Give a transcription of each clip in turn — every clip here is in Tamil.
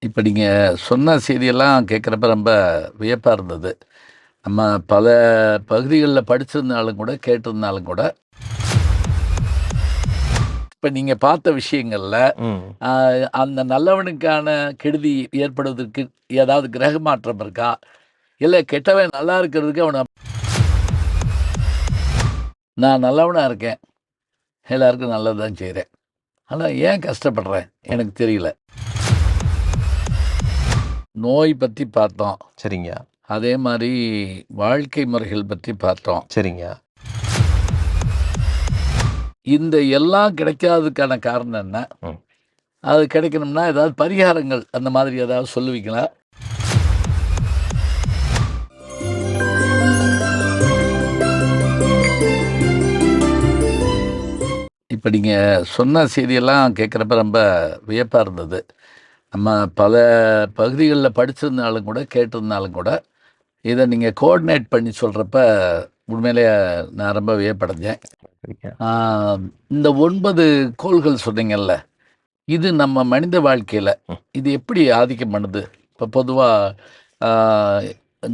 இப்ப நீங்க சொன்ன செய்தியெல்லாம் கேட்குறப்ப ரொம்ப வியப்பா இருந்தது. நம்ம பல பகுதிகள்ல படிச்சிருந்தாலும் கூட, கேட்டிருந்தாலும் கூட, இப்ப நீங்க பார்த்த விஷயங்கள்ல, ம். அ அந்த நல்லவனுக்கான கெடுதி ஏற்படுவதற்கு ஏதாவது கிரக மாற்றம் இருக்கா? இல்ல கெட்டவன் நல்லா இருக்கிறதுக்கு நான் நல்லவனா இருக்கேன். எல்லாருக்கும் நல்லது தான் செய்றேன். ஆனா ஏன் கஷ்டப்படுறேன்? எனக்கு தெரியல. நோய் பத்தி பார்த்தோம். சரிங்க, அதே மாரி வாழ்க்கை முறைகள் பத்தி பார்த்தோம். சரிங்க. இந்த எல்லாம் கிடைக்காததுக்கான காரணம் என்ன? ம். அது கிடைக்கணும்னா ஏதாவது பரிகாரங்கள் அந்த மாதிரி ஏதாவது சொல்லுவீங்களா? இப்ப நீங்க சொன்ன செய்தியெல்லாம் கேட்குறப்ப ரொம்ப வியப்பா இருந்தது. நம்ம பல பகுதிகள்ல படிச்சிருந்தாலும் கூட, கேட்டிருந்தாலும் கூட, இத நீங்க கோஆர்டினேட் பண்ணி சொல்றப்ப உண்மையிலேயே நான் ரொம்ப வியப்படைஞ்சேன். சரிங்க. ஆ இந்த 9 கோள்கள் சொன்னீங்கல்ல, இது நம்ம மனித வாழ்க்கையில ம். இது எப்படி ஆதிக்கம் பண்ணுது? இப்ப பொதுவா ஆ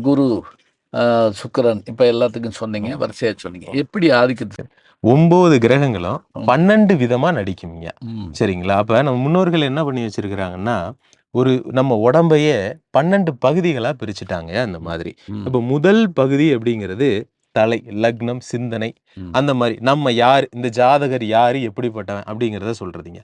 குரு, சுக்கிரன் இப்ப எல்லாத்துக்கும் சொன்னீங்க. ம். வரிசையா சொன்னீங்க. எப்படி ஆதிக்கத்த சரி. 9 கிரகங்களும் ம். 12 விதமா நடிக்கும்ங்க. ம். சரிங்களா? அப்ப நம்ம முன்னோர்கள் என்ன பண்ணி வச்சிருக்கிறாங்கன்னா, நம்ம உடம்பையே 12 பகுதிகளா பிரிச்சுட்டாங்க அந்த மாதிரி. ம். இப்ப முதல் பகுதி அப்படிங்கிறது தலை, லக்னம், சிந்தனை ம். அந்த மாரி. நம்ம யார், இந்த ஜாதகர் யாரு, எப்படிப்பட்டவன் அப்படிங்கிறத சொல்றதுங்க.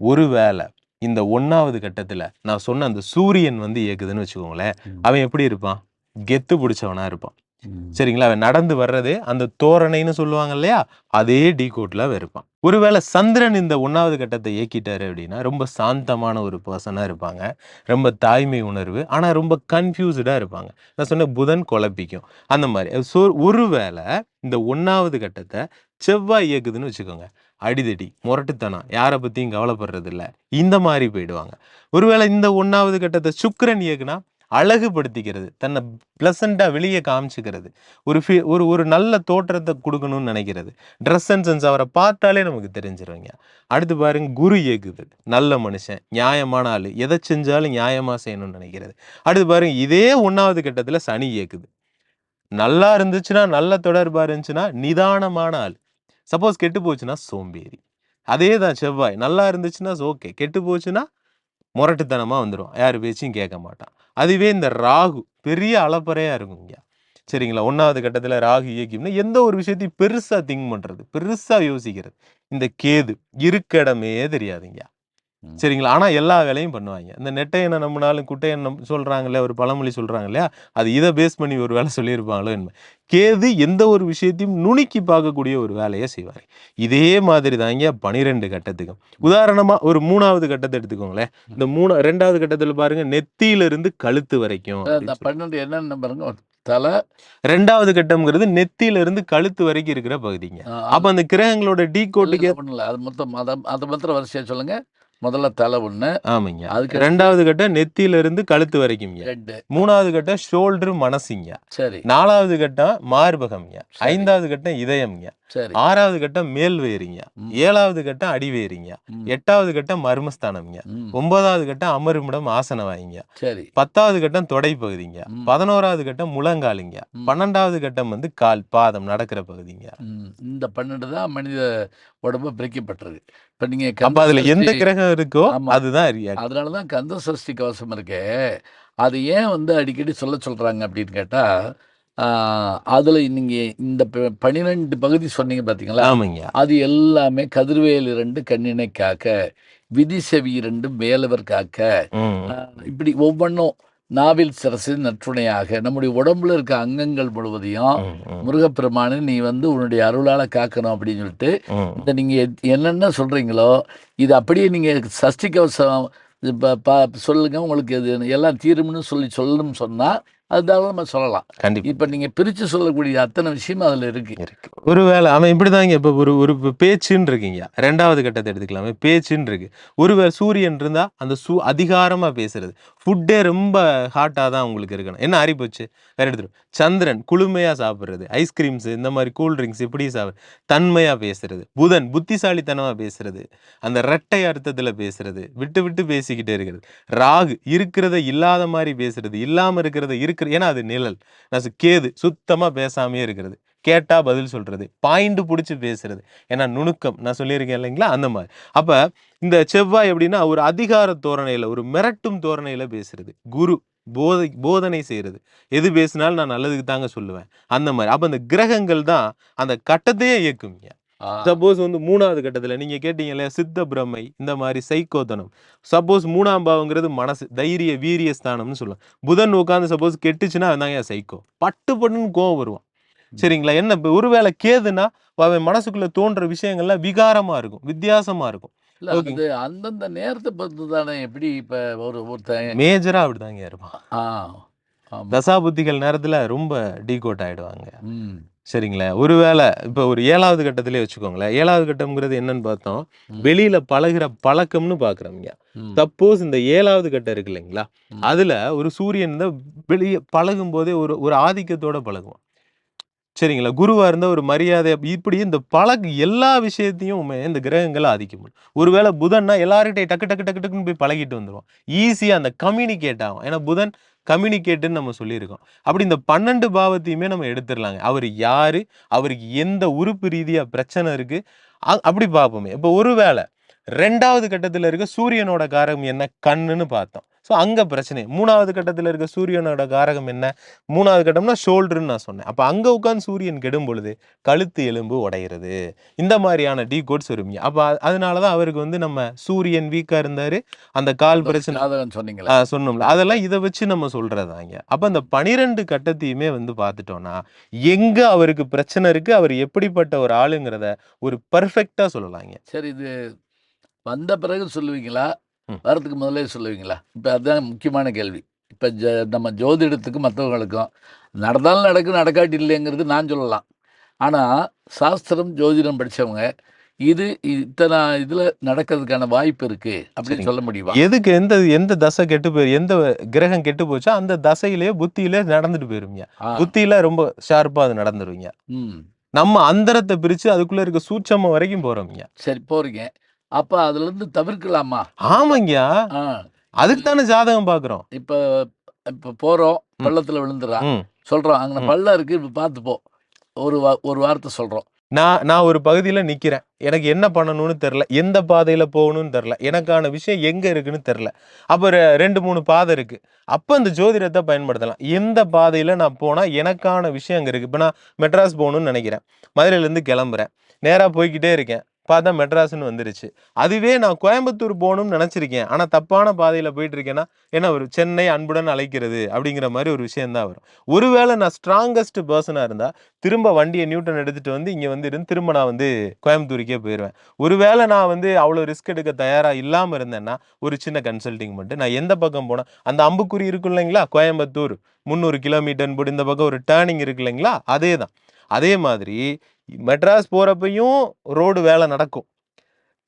ஒருவேள இந்த 1வது கட்டத்துல நான் சொன்ன அந்த சூரியன் வந்து இயக்குதுன்னு வச்சுக்கோங்களேன். ம். அவன் எப்படி இருப்பான்? கெத்து புடிச்சவனா இருப்பான். ம். சரிங்களா? அவன் நடந்து வர்றதே அந்த தோரணைன்னு சொல்லுவாங்க இல்லையா? அதே டீகோட்ல அவன் இருப்பான். ஒருவேள சந்திரன் இந்த 1வது கட்டத்த இயக்கிட்டாரு அப்படின்னா, ரொம்ப சாந்தமான ஒரு பெர்சனா இருப்பாங்க. ரொம்ப தாய்மை உணர்வு. ஆனா ரொம்ப கன்ஃப்யூஸ்டா இருப்பாங்க. நான் சொன்ன புதன் குழப்பிக்கும். அந்த மாரி. ஒருவேள இந்த 1வது கட்டத்த செவ்வாய் இயக்குதுன்னு வச்சுக்கோங்க. அடிதடி, முரட்டுத்தனம், யார பத்தியும் கவலைப்படுறதில்ல. இந்த மாரி போயிடுவாங்க. ஒருவேள இந்த 1வது கட்டத்த சுக்கிரன் இயக்குனா, அழகுபடுத்திக்கிறது. தன்னை பிளசன்ட்டா வெளிய காமிச்சுக்கிறது. ஒரு நல்ல தோற்றத்த குடுக்கணும்னு நெனைக்கிறது. ட்ரெஸ் அண்ட் சென்ஸ் அவர பார்த்தாலே நமக்கு தெரிஞ்சிருங்க. அடுத்து பாருங்க குரு இயக்குது. நல்ல மனுஷன், நியாயமான ஆளு. எத செஞ்சாலும் நியாயமா செய்யணும்னு நெனைக்கிறது. அடுத்து பாருங்க இதே 1வது கட்டத்துல சனி இயக்குது. நல்லா இருந்துச்சுன்னா, நல்ல தொடர்பா இருந்துச்சுன்னா, நிதானமான ஆள். சப்போஸ் கெட்டு போச்சுன்னா சோம்பேறி. அதே தான் செவ்வாய். நல்லா இருந்துச்சுன்னா ஓகே. கெட்டு போச்சுன்னா முரட்டுத்தனமா வந்துரும். யார் பேச்சையும் கேட்க மாட்டான். அதுவே இந்த ராகு பெரிய அலப்பறையா இருக்கும்யா. சரிங்களா? 1வது கட்டத்துல ராகு இயக்கியம்னா, எந்த ஒரு விஷயத்தையும் பெருசா திங்க் பண்றது, பெருசா யோசிக்கிறது. இந்த கேது இருக்க இடமே தெரியாதுங்கயா. ம். சரிங்களா? ஆனா எல்லா வேலையும் பண்ணுவாய்ங்க. இந்த நெட்டையன நம்புனாலும் குட்டையன் சொல்றாங்கல்ல, ஒரு பழமொழி சொல்றாங்க இல்லையா? அது இத பேஸ் பண்ணி ஒரு வேளை சொல்லியிருப்பாங்களோ என்னமோ. கேது எந்த ஒரு விஷயத்தையும் நுணுக்கி பார்க்கக்கூடிய ஒரு வேலைய செய்வாரு. இதே மாதிரி தாங்க 12 கட்டத்துக்கும். உதாரணமா ஒரு 3வது கட்டத்த எடுத்துக்கோங்களேன். இந்த 2வது கட்டத்துல பாருங்க, நெத்தியிலிருந்து கழுத்து வரைக்கும் இந்த அப்படின்னு சொல்லி. 12 என்னன்னு பாருங்க. தல 2வது கட்டம்ங்கிறது நெத்தியிலிருந்து கழுத்து வரைக்கும் இருக்கிற பகுதிங்க. அப்ப அது அந்த கிரகங்களோட இல்ல, இல்ல டீகோட்டுக்கு ஒண்ணும் இல்ல. அது மொத்தம் அத மாத்திரம் வரிசையா சொல்லுங்க. முதல்ல தல 1, ஆமாங்க. அதுக்கடுத்து 2வது கட்டம் நெத்தியிலிருந்து கழுத்து வரைக்கும்ங்க. 2. 3வது கட்டம் ஷோல்டர் மனசுங்க. சரி, 4வது கட்டம் மார்பகம்ங்க. சரி, 5வது கட்டம் இதயம்ங்க. சரி. 6வது கட்டம் மேல் வயிறுங்க. ம், 7வது கட்டம் அடிவயிறுங்க. ம், 8வது கட்டம் மர்மஸ்தானம்ங்க. ம். 9வது கட்டம் அமருமிடம் ஆசனவாய்ங்க. சரி. 10வது கட்டம் தொடை பகுதிங்க. ம், 11வது கட்டம் முழங்காலுங்க. ம், 12வது கட்டம் வந்து கால், பாதம் நடக்கிற பகுதிங்க. ம். இந்த 12 தான் மனித உடம்பு பிரிக்கப்பட்டிருக்கு. இப்ப நீங்க அப்ப கந்த அதுல எந்த சஷ்டி கிரகம் இருக்கோ ஆமா. அதுதான் ரியாக்ட். அதனால தான் கந்த சஷ்டி கவசம் இருக்கே, அது ஏன் வந்து அடிக்கடி சொல்றாங்க அப்படின்னு கேட்டா, ஆ அதுல நீங்க இந்த 12 பகுதி சொன்னீங்க பார்த்தீங்களா? ஆமாங்க. அது எல்லாமே கதிர்வேல் 2 கண்ணினை காக்க, விதி செவி 2 வேலவர் காக்க, ம். அ இப்படி ஒவ்வொன்னும் நாவில் சிரசு நற்றுணையாக நம்முடைய உடம்புல இருக்க அங்கங்கள் முழுவதையும் ம். ம். முருகப்பெருமானே நீ வந்து உன்னுடைய அருளால காக்கணும் அப்படின்னு சொல்லிட்டு, ம். இந்த நீங்க என்னென்ன சொல்றீங்களோ, இது அப்படியே நீங்க சஷ்டி கவசம் இப்ப சொல்லுங்க உங்களுக்கு இது எல்லாம் தீரும்னு சொல்லணும்னு சொன்னா, அது தாராளமா சொல்லலாம். கண்டிப்பா. இப்ப நீங்க பிரிச்சு சொல்லக்கூடிய அத்தன விஷயமும் அதுல இருக்கு. இருக்கு. ஒருவேளை அவன் இப்படிதாங்க இப்ப ஒரு ஒரு பேச்சுன்னு இருக்குங்க. 2வது கட்டத்த எடுத்துக்கலாமே. பேச்சுன்னு இருக்கு. ஒருவேளை சூரியன் இருந்தா, அந்த அதிகாரமா பேசுறது. ஃபுட்டே ரொம்ப ஹாட்டாக தான் உங்களுக்கு இருக்கணும். என்ன ஆறி போச்சு வேற எடுத்துரும். சந்திரன் குளுமையாக சாப்பிட்றது, ஐஸ்கிரீம்ஸ் இந்த மாதிரி கூல் ட்ரிங்க்ஸ் இப்படி தன்மையாக பேசுறது. புதன் புத்திசாலித்தனமாக பேசுறது, அந்த ரெட்டை அர்த்தத்தில் பேசுறது, விட்டு விட்டு பேசிக்கிட்டே இருக்கிறது. ராகு இருக்கிறத இல்லாத மாதிரி பேசுறது, இல்லாமல் இருக்கிறத இருக்கிற, ஏன்னா அது நிழல். கேது சுத்தமாக பேசாமையே இருக்கிறது, கேட்டா பதில் சொல்றது, பாயிண்ட் பிடிச்சி பேசுறது, ஏன்னா நுணுக்கம் நான் சொல்லியிருக்கேன் இல்லைங்களா, அந்த மாதிரி. அப்ப இந்த செவ்வாய் எப்படின்னா ஒரு அதிகார தோரணையில, ஒரு மிரட்டும் தோரணையில பேசுறது. குரு போதனை செய்யறது, எது பேசினாலும் நான் நல்லதுக்கு தாங்க சொல்லுவேன், அந்த மாதிரி. அப்ப இந்த கிரகங்கள் தான் அந்த கட்டத்தையே இயக்குங்க. சப்போஸ் வந்து 3வது கட்டத்துல நீங்க கேட்டீங்க இல்லையா, சித்த பிரமை, இந்த மாதிரி சைக்கோத்தனம். சப்போஸ் 3ஆம் பாவங்கிறது மனசு, தைரிய வீரிய ஸ்தானம்னு சொல்லுவோம். புதன் உட்காந்து சப்போஸ் கெட்டுச்சுன்னா அதுதாங்க சைக்கோ, பட்டுன்னு கோவம் வருவான். சரிங்களா? என்ன ஒருவேளை கேதுன்னா அவன் மனசுக்குள்ள தோன்ற விஷயங்கள்லாம் விகாரமா இருக்கும், வித்தியாசமா இருக்கும். இல்ல அது அந்தந்த நேரத்தை பொறுத்து தானே. எப்படி இப்ப ஒருத்தன் மேஜரா அப்படிதாங்க இருப்பான். ஆ ஆமா. தசாபுத்திகள் நேரத்துல ரொம்ப டீகோட் ஆயிடுவாங்க. ம். சரிங்களா? ஒருவேளை இப்ப ஒரு 7வது கட்டத்திலே வச்சுக்கோங்களேன். 7வது கட்டம்ங்கிறது என்னன்னு பார்த்தோம், வெளியில பழகுற பழக்கம்னு பார்க்குறோம்ங்க. சப்போஸ் இந்த 7வது கட்டம் இருக்கு இல்லைங்களா, அதுல ஒரு சூரியன் தான் வெளியே பழகும் போதே ஒரு ஆதிக்கத்தோட பழகுவான். சரிங்களா? குருவா இருந்தா ஒரு மரியாதை, இப்படி இந்த எல்லா விஷயத்தையும் இந்த கிரகங்கள் ஆதிக்கம். ஒருவேளை புதன்னா எல்லார்கிட்டையும் டக்கு டக்கு டக்கு டக்குன்னு போய் பழகிட்டு வந்துருவான். ஈஸியா அந்த கம்யூனிகேட் ஆகும். ஏன்னா புதன் கம்யூனிகேட்டுன்னு நம்ம சொல்லியிருக்கோம். அப்படி இந்த 12 பாவத்தையுமே நம்ம எடுத்துடலாங்க. அவர் யாரு, அவருக்கு எந்த உறுப்பு ரீதியா பிரச்சனை இருக்கு, அப்படி பார்ப்போமே. இப்போ ஒருவேளை 2வது கட்டத்துல இருக்க சூரியனோட காரகம் என்ன, கண்ணுன்னு பார்த்தோம். ஸோ அங்க பிரச்சனை. 3வது கட்டத்துல இருக்க சூரியனோட காரகம் என்ன, 3வது கட்டம்னா ஷோல்டர்ன்னு நான் சொன்னேன். அப்ப அங்க உட்கார்ந்து சூரியன் கெடும் பொழுது கழுத்து எலும்பு உடையிறது, இந்த மாதிரியான டீகோட்ஸ் வருவீங்க. அப்ப அதனாலதான் அவருக்கு வந்து நம்ம சூரியன் வீக்கா இருந்தாரு, அந்த கால் பிரச்சனை சொன்னீங்களா, சொன்னோம்ல, அதெல்லாம் இதை வச்சு நம்ம சொல்றதாங்க. அப்ப அந்த 12 கட்டத்தையுமே வந்து பார்த்துட்டோம்னா எங்க அவருக்கு பிரச்சனை இருக்கு, அவர் எப்படிப்பட்ட ஒரு ஆளுங்கிறத ஒரு பர்ஃபெக்டா சொல்லலாங்க. சரி, இது வந்த பிறகு சொல்லுவீங்களா, வரதுக்கு முதலே சொல்லுவீங்களா? இப்போ அதுதான் முக்கியமான கேள்வி. இப்போ நம்ம ஜோதிடத்துக்கும் மற்றவங்களுக்கும் நடந்தாலும் நடக்கும், நடக்காட்டி இல்லைங்கிறது நான் சொல்லலாம். ஆனால் சாஸ்திரம் ஜோதிடம் படித்தவங்க இது இத்தனை இதில் நடக்கிறதுக்கான வாய்ப்பு இருக்குது அப்படின்னு சொல்ல முடியுமா? எதுக்கு எந்த தசை கெட்டு போயிரு, எந்த கிரகம் கெட்டு போச்சோ அந்த தசையிலேயே புத்தியிலே நடந்துட்டு போயிருவீங்க. புத்தியில ரொம்ப ஷார்ப்பா அது நடந்துருவீங்க. நம்ம அந்தரத்தை பிரிச்சு அதுக்குள்ள இருக்க சூட்சமம் வரைக்கும் போறோம்ங்க. சரி, போறீங்க. அப்ப அதுல இருந்து தவிர்க்கலாமா? ஆமாங்கயா, அதுக்கு தானே ஜாதகம் பாக்குறோம். இப்ப போறோம், பள்ளத்துல விழுந்துறான், சொல்றோம் அங்க பள்ளம் இருக்கு, இப்ப பார்த்து போ, ஒரு வார்த்தை சொல்றோம். நான் ஒரு பகுதியில நிக்கிறேன், எனக்கு என்ன பண்ணணும்னு தெரியல, எந்த பாதையில போகணும்னு தெரியல, எனக்கான விஷயம் எங்க இருக்குன்னு தெரியல. அப்ப 2-3 பாதை இருக்கு. அப்ப அந்த ஜோதிடத்தை பயன்படுத்தலாம். எந்த பாதையில நான் போனா எனக்கான விஷயம் அங்க இருக்கு. இப்ப நான் மெட்ராஸ் போகணும்னு நினைக்கிறேன், மதுரையில இருந்து கிளம்புறேன், நேரா போய்கிட்டே இருக்கேன், பார்த்தா மெட்ராஸ்ன்னு வந்துருச்சு. அதுவே நான் கோயம்புத்தூர் போகணும்னு நினைச்சிருக்கேன், ஆனா தப்பான பாதையில போயிட்டு இருக்கேன்னா என்ன, ஒரு சென்னை அன்புடன் அழைக்கிறது அப்படிங்கிற மாதிரி ஒரு விஷயம் தான் வரும். ஒருவேளை நான் ஸ்ட்ராங்கஸ்ட் பர்சனா இருந்தா திரும்ப வண்டியை நியூட்டன் எடுத்துட்டு வந்து இங்க வந்து இருந்து திரும்ப நான் வந்து கோயம்புத்தூருக்கே போயிடுவேன். ஒருவேளை நான் வந்து அவ்வளவு ரிஸ்க் எடுக்க தயாரா இல்லாம இருந்தேன்னா ஒரு சின்ன கன்சல்டிங் பண்ணிட்டு நான் எந்த பக்கம் போனா, அந்த அம்புக்குறி இருக்கும் இல்லைங்களா, கோயம்புத்தூர் 300 கிலோமீட்டர் போட்டு இந்த பக்கம் ஒரு டேர்னிங் இருக்கு இல்லைங்களா, அதே தான். அதே மாதிரி மெட்ராஸ் போறப்பையும் ரோடு வேலை நடக்கும்,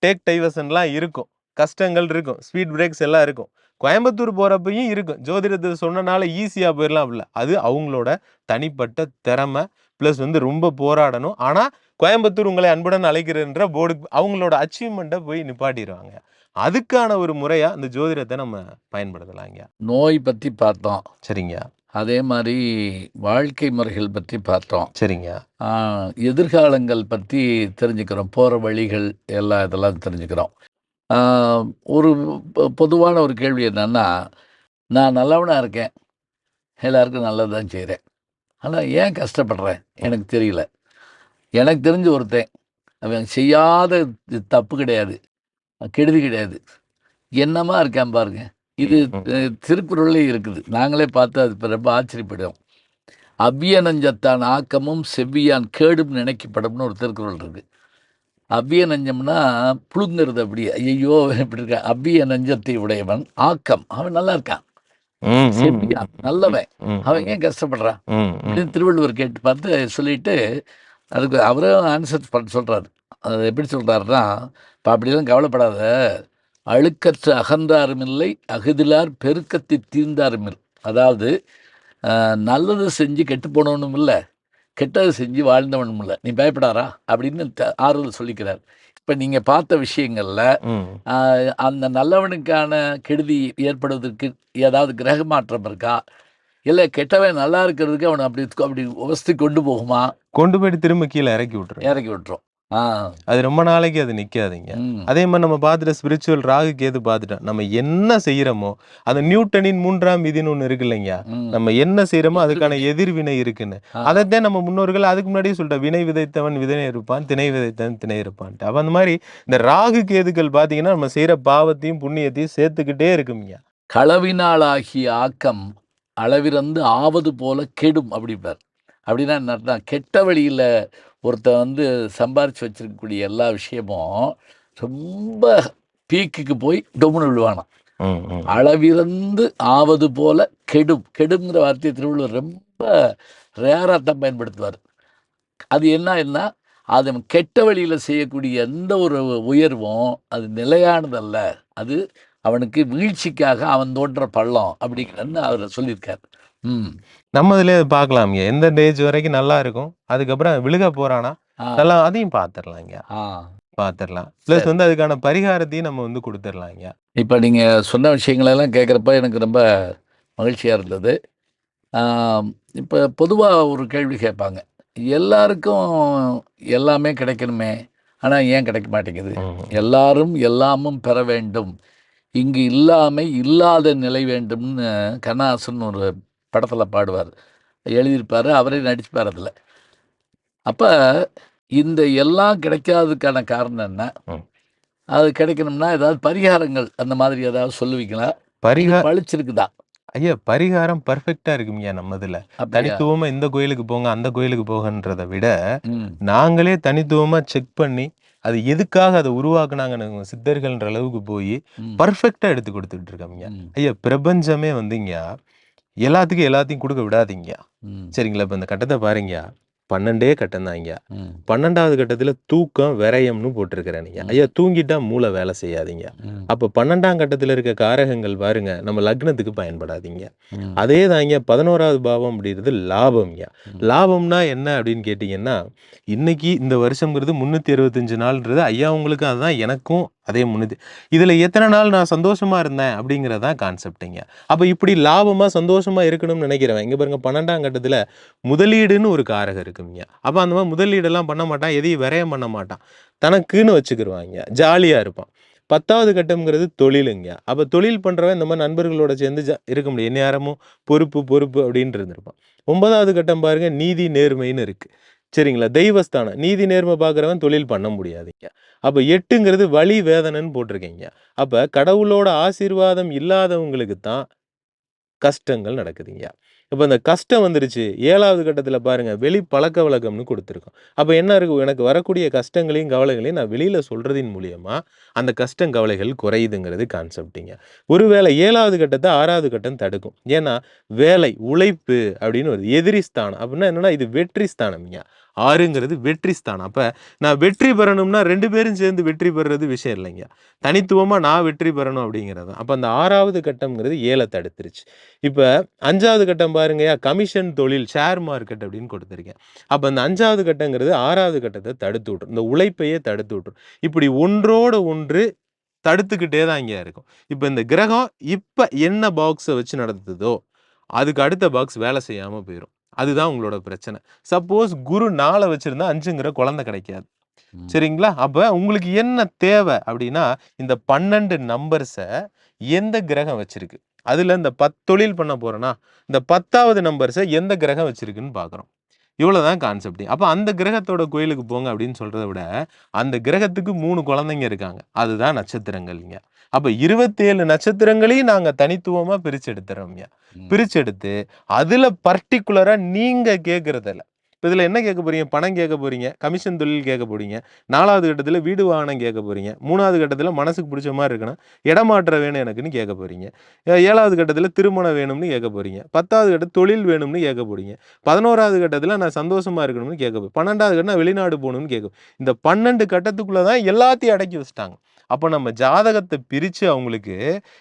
டேக் டைவர்ஷன்லாம் இருக்கும், கஷ்டங்கள் இருக்கும், ஸ்பீட் பிரேக்ஸ் எல்லாம் இருக்கும். கோயம்புத்தூர் போறப்பையும் இருக்கும். ஜோதிடத்தை சொன்னனால ஈஸியா போயிடலாம் இல்லை, அது அவங்களோட தனிப்பட்ட திறமை, பிளஸ் வந்து ரொம்ப போராடணும். ஆனா கோயம்புத்தூர் உங்களை அன்புடன் அழைக்கிறன்ற போர்டு அவங்களோட அச்சீவ்மெண்ட்டை போய் நிப்பாட்டிடுவாங்க. அதுக்கான ஒரு முறையா இந்த ஜோதிடத்தை நம்ம பயன்படுத்தலாங்க. நோய் பத்தி பார்த்தோம், சரிங்க. அதே மாதிரி வாழ்க்கை முறைகள் பற்றி பார்த்தோம், சரிங்க. எதிர்காலங்கள் பற்றி தெரிஞ்சுக்கிறோம், போகிற வழிகள் எல்லாம் இதெல்லாம் தெரிஞ்சுக்கிறோம். ஒரு பொதுவான ஒரு கேள்வி என்னன்னா, நான் நல்லவனாக இருக்கேன், எல்லாருக்கும் நல்லது தான் செய்கிறேன், ஆனால் ஏன் கஷ்டப்படுறேன் எனக்கு தெரியல. எனக்கு தெரிஞ்ச ஒருத்தன், அவன் செய்யாத தப்பு கிடையாது, கெடுதி கிடையாது, என்னமா இருக்கான் பாருங்க. இது திருக்குறளே இருக்குது, நாங்களே பார்த்து அது இப்போ ரொம்ப ஆச்சரியப்படுவோம். அவ்விய நஞ்சத்தான் ஆக்கமும் செவ்வியான் கேடும் நினைக்கப்படும்னு ஒரு திருக்குறள் இருக்கு. அவ்விய நஞ்சம்னா புழுங்கிறது, அப்படி ஐயோ இப்படி இருக்க. அவ்விய நஞ்சத்தை உடையவன் ஆக்கம், அவன் நல்லா இருக்கான். செவ்வியான் நல்லவன், அவன் ஏன் கஷ்டப்படுறான் அப்படின்னு திருவள்ளுவர் கேட்டு பார்த்து சொல்லிட்டு அதுக்கு அவரும் ஆன்சர் பண்ண சொல்றாரு. அது எப்படி சொல்றாருன்னா, இப்போ அப்படிலாம் கவலைப்படாத, அழுக்கற்ற அகன்றாரும் இல்லை, அகுதிலார் பெருக்கத்தை தீர்ந்தாரும். அதாவது நல்லது செஞ்சு கெட்டு போனவனும் இல்லை, கெட்டது செஞ்சு வாழ்ந்தவனும் இல்லை, நீ பயப்படாரா அப்படின்னு ஆறுதல் சொல்லிக்கிறார். இப்போ நீங்கள் பார்த்த விஷயங்களில் அந்த நல்லவனுக்கான கெடுதி ஏற்படுவதற்கு ஏதாவது கிரக மாற்றம் இருக்கா, இல்லை கெட்டவன் நல்லா இருக்கிறதுக்கு அவனை அப்படி உவஸ்தி கொண்டு போகுமா? கொண்டு போயிட்டு திரும்ப கீழே இறக்கி விட்டுரும். அது ரொம்ப நாளைக்கு அது நிக்காதீங்க. அதே மாதிரி நம்ம பார்த்துட்ட ஸ்பிரிச்சுவல் ராகு கேது பார்த்துட்டோம். நம்ம என்ன செய்யறோமோ அந்த நியூட்டனின் 3ஆம் விதின்னு ஒண்ணு இருக்கு இல்லைங்க, நம்ம என்ன செய்யறோமோ அதுக்கான எதிர்வினை இருக்குன்னு. அதைத்தான் நம்ம முன்னோர்கள் அதுக்கு முன்னாடியே சொல்லிட்டோம், வினை விதைத்தவன் விதை இருப்பான், திணை விதைத்தவன் திணை இருப்பான். அப்ப அந்த மாதிரி இந்த ராகு கேதுக்கள் பாத்தீங்கன்னா நம்ம செய்யற பாவத்தையும் புண்ணியத்தையும் சேர்த்துக்கிட்டே இருக்குங்க. களவினாலாகிய ஆக்கம் அளவிறந்து ஆவது போல கெடும் அப்படிப்பார். அப்படின்னா என்ன? கெட்ட வழியில் ஒருத்தன் சம்பாரித்து வச்சிருக்கக்கூடிய எல்லா விஷயமும் ரொம்ப பீக்குக்கு போய் டொம்முன்னு விழுவானாம். அளவிறந்து ஆவது போல கெடும். கெடுங்கிற வார்த்தையை திருவள்ளுவர் ரொம்ப ரேராக தான் பயன்படுத்துவார். அது என்ன அது கெட்ட வழியில் செய்யக்கூடிய எந்த ஒரு உயர்வும் அது நிலையானதல்ல, அது அவனுக்கு வீழ்ச்சிக்காக அவன் தோன்ற பள்ளம் அப்படிங்கிறன்னு அவர் சொல்லியிருக்காரு. நம்ம இதுல பார்க்கலாம், எந்த ஏஜ் வரைக்கும் நல்லா இருக்கும், அதுக்கப்புறம் விழுக போறானா நல்லா அதையும் பார்த்துடலாம். பிளஸ் அதுக்கான பரிகாரத்தையும் நம்ம கொடுத்துடலாங்க. இப்போ நீங்க சொன்ன விஷயங்களெல்லாம் கேட்குறப்ப எனக்கு ரொம்ப மகிழ்ச்சியா இருந்தது. இப்போ பொதுவாக ஒரு கேள்வி கேட்பாங்க, எல்லாருக்கும் எல்லாமே கிடைக்கணுமே, ஆனால் ஏன் கிடைக்க மாட்டேங்குது? எல்லாரும் எல்லாமும் பெற வேண்டும், இங்கு இல்லாமை இல்லாத நிலை வேண்டும்னு கண்ணாசன் ஒரு படத்தில் பாடுவார், எழுதியிருப்பார், அவரே நடிச்சுப்பார் அதில். அப்போ இந்த எல்லாம் கிடைக்காததுக்கான காரணம் என்ன? அது கிடைக்கணும்னா ஏதாவது பரிகாரங்கள் அந்த மாதிரி ஏதாவது சொல்லுவீங்களா? பழிச்சிருக்குதா? ஐயா, பரிகாரம் பர்ஃபெக்டா இருக்குங்க. நம்ம இதுல தனித்துவமா இந்த கோயிலுக்கு போங்க அந்த கோயிலுக்கு போகன்றதை விட நாங்களே தனித்துவமா செக் பண்ணி அது எதுக்காக அதை உருவாக்குனாங்க சித்தர்கள்ன்ற அளவுக்கு போய் பர்ஃபெக்டா எடுத்து கொடுத்துட்டு இருக்காங்க. ஐயா, பிரபஞ்சமே எல்லாத்துக்கும் எல்லாத்தையும் கொடுக்க விடாதீங்க. சரிங்களா? இப்ப இந்த கட்டத்தை பாருங்க, 12 கட்டம் தாங்க. 12வது கட்டத்துல தூக்கம் விரயம்னு போட்டிருக்கிறேன். ஐயா, தூங்கிட்டா மூளை வேலை செய்யாதீங்க. அப்ப 12ஆம் கட்டத்துல இருக்க காரகங்கள் பாருங்க, நம்ம லக்னத்துக்கு பயன்படாதீங்க. அதே தாங்க 11வது பாவம் அப்படின்றது லாபம்ங்க. லாபம்னா என்ன அப்படின்னு கேட்டீங்கன்னா, இன்னைக்கு இந்த வருஷம்ங்கிறது 365 நாள்ன்றது ஐயா உங்களுக்கு, அதுதான் எனக்கும் அதே 300. இதுல எத்தனை நாள் நான் சந்தோஷமா இருந்தேன் அப்படிங்கிறதான் கான்செப்டுங்க. அப்ப இப்படி லாபமா சந்தோஷமா இருக்கணும்னு நினைக்கிறவன் இங்க பாருங்க, 12ஆம் கட்டத்துல முதலீடுன்னு ஒரு காரகம் இருக்குங்க. அப்ப அந்த மாதிரி முதலீடெல்லாம் பண்ண மாட்டான், எதையும் விரயம் பண்ண மாட்டான், தனக்குன்னு வச்சுக்கிருவாங்க, ஜாலியா இருப்பான். 10வது கட்டம்ங்கிறது தொழிலுங்க. அப்ப தொழில் பண்றவன் இந்த மாதிரி நண்பர்களோட சேர்ந்து இருக்க முடியும், நேரமும் பொறுப்பு பொறுப்பு அப்படின்னு இருந்திருப்பான். 9வது கட்டம் பாருங்க, நீதி நேர்மைன்னு இருக்கு. சரிங்களா? தெய்வஸ்தானம், நீதி நேர்மை பார்க்குறவன் தொழில் பண்ண முடியாதுங்க. அப்போ 8ங்கிறது வலி வேதனைன்னு போட்டிருக்கீங்க. அப்போ கடவுளோட ஆசீர்வாதம் இல்லாதவங்களுக்கு தான் கஷ்டங்கள் நடக்குதுங்க. இப்போ இந்த கஷ்டம் வந்துருச்சு, 7வது கட்டத்தில் பாருங்க, வெளி பழக்க வழக்கம்னு கொடுத்துருக்கோம். அப்போ என்ன இருக்கு, எனக்கு வரக்கூடிய கஷ்டங்களையும் கவலைகளையும் நான் வெளியில சொல்றதின் மூலியமா அந்த கஷ்டம் கவலைகள் குறையுதுங்கிறது கான்செப்டிங்க. ஒருவேளை 7வது கட்டத்தை 6வது கட்டம் தடுக்கும். ஏன்னா வேலை உழைப்பு அப்படின்னு ஒரு எதிரி ஸ்தானம். அப்படின்னா என்னன்னா, இது வெற்றி ஸ்தானம்ங்க. 6ங்கிறது வெற்றி ஸ்தானம். அப்ப நான் வெற்றி பெறணும்னா 2 பேரும் சேர்ந்து வெற்றி பெறுறது விஷயம் இல்லைங்க, தனித்துவமா நான் வெற்றி பெறணும் அப்படிங்கிறது. அப்ப அந்த 6வது கட்டம்ங்கிறது 7 தடுத்துருச்சு. இப்ப 5வது கட்டம் பாருங்கயா, கமிஷன் தொழில், ஷேர் மார்க்கெட் அப்படின்னு கொடுத்துருக்கேன். அப்ப அந்த 5வது கட்டங்கிறது 6வது கட்டத்தை தடுத்து விட்டுரும், இந்த உழைப்பையே தடுத்து விட்டுரும். இப்படி ஒன்றோட ஒன்று தடுத்துக்கிட்டே தான் இங்கே இருக்கும். இப்ப இந்த கிரகம் இப்ப என்ன பாக்ஸை வச்சு நடத்துதோ அதுக்கு அடுத்த பாக்ஸ் வேலை செய்யாம போயிடும். அதுதான் உங்களோட பிரச்சனை. சப்போஸ் குரு 4 வச்சிருந்தா 5ங்கிற குழந்தை கிடைக்காது. சரிங்களா? அப்ப உங்களுக்கு என்ன தேவை அப்படின்னா, இந்த 12 நம்பர்ஸை எந்த கிரகம் வச்சிருக்கு, அதுல இந்த 10 தொழில் பண்ண போறேன்னா இந்த 10வது நம்பர்ஸை எந்த கிரகம் வச்சிருக்குன்னு பாக்குறோம். இவ்வளவுதான் கான்செப்ட். அப்ப அந்த கிரகத்தோட கோயிலுக்கு போங்க அப்படின்னு சொல்றதை விட, அந்த கிரகத்துக்கு 3 குழந்தைங்க இருக்காங்க, அதுதான் நட்சத்திரங்கள்ங்க. அப்ப 27 நட்சத்திரங்களையும் நாங்க தனித்துவமா பிரிச்சு எடுத்துறோம்யா. பிரிச்சு எடுத்து அதுல பர்டிகுலரா நீங்க கேட்கறதில்ல. இப்ப இதுல என்ன கேட்க போறீங்க? பணம் கேட்க போறீங்க, கமிஷன் தொழில் கேட்க போறீங்க, 4வது கட்டத்துல வீடு வாகனம் கேட்க போறீங்க, 3வது கட்டத்துல மனசுக்கு பிடிச்ச மாதிரி இருக்கணும், இடமாற்றம் வேணும் எனக்குன்னு கேட்க போறீங்க, 7வது கட்டத்துல திருமணம் வேணும்னு கேட்க போறீங்க, 10வது கட்ட தொழில் வேணும்னு கேட்க போறீங்க, 11வது கட்டத்துல நான் சந்தோஷமா இருக்கணும்னு கேட்க போறேன், 12வது கட்டம் நான் வெளிநாடு போகணும்னு கேட்க. இந்த 12 கட்டத்துக்குள்ளதான் எல்லாத்தையும் அடக்கி வச்சுட்டாங்க. அப்ப நம்ம ஜாதகத்தை பிரிச்சு அவங்களுக்கு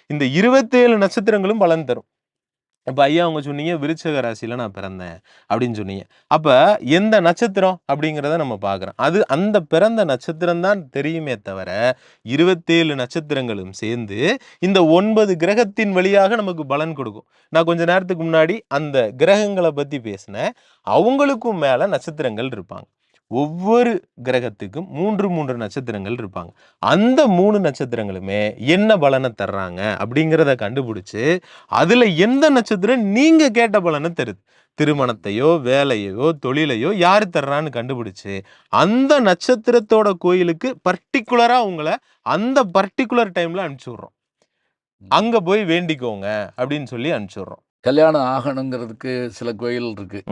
இந்த 27 நட்சத்திரங்களும் பலன் தரும். இப்ப ஐயா அவங்க சொன்னீங்க விருச்சக ராசியில நான் பிறந்தேன் அப்படின்னு சொன்னீங்க. அப்ப எந்த நட்சத்திரம் அப்படிங்கிறத நம்ம பார்க்கிறோம். அது அந்த பிறந்த நட்சத்திரம் தான் தெரியுமே தவிர 27 நட்சத்திரங்களும் சேர்ந்து இந்த 9 கிரகத்தின் வழியாக நமக்கு பலன் கொடுக்கும். நான் கொஞ்ச நேரத்துக்கு முன்னாடி அந்த கிரகங்களை பத்தி பேசினேன். அவங்களுக்கும் மேல நட்சத்திரங்கள் இருப்பாங்க. ஒவ்வொரு கிரகத்துக்கும் 3 நட்சத்திரங்கள் இருப்பாங்க. அந்த 3 நட்சத்திரங்களுமே என்ன பலனை தர்றாங்க அப்படிங்கிறத கண்டுபிடிச்சு அதுல எந்த நட்சத்திரம் நீங்க கேட்ட பலனை தருது, திருமணத்தையோ வேலையோ தொழிலையோ யாரு தர்றான்னு கண்டுபிடிச்சு அந்த நட்சத்திரத்தோட கோயிலுக்கு பர்டிகுலரா உங்களை அந்த பர்டிகுலர் டைம்ல அனுப்பிச்சு விடுறோம். அங்க போய் வேண்டிக்கோங்க அப்படின்னு சொல்லி அனுப்பிச்சு விடுறோம். கல்யாணம் ஆகணுங்கிறதுக்கு சில கோயில் இருக்கு.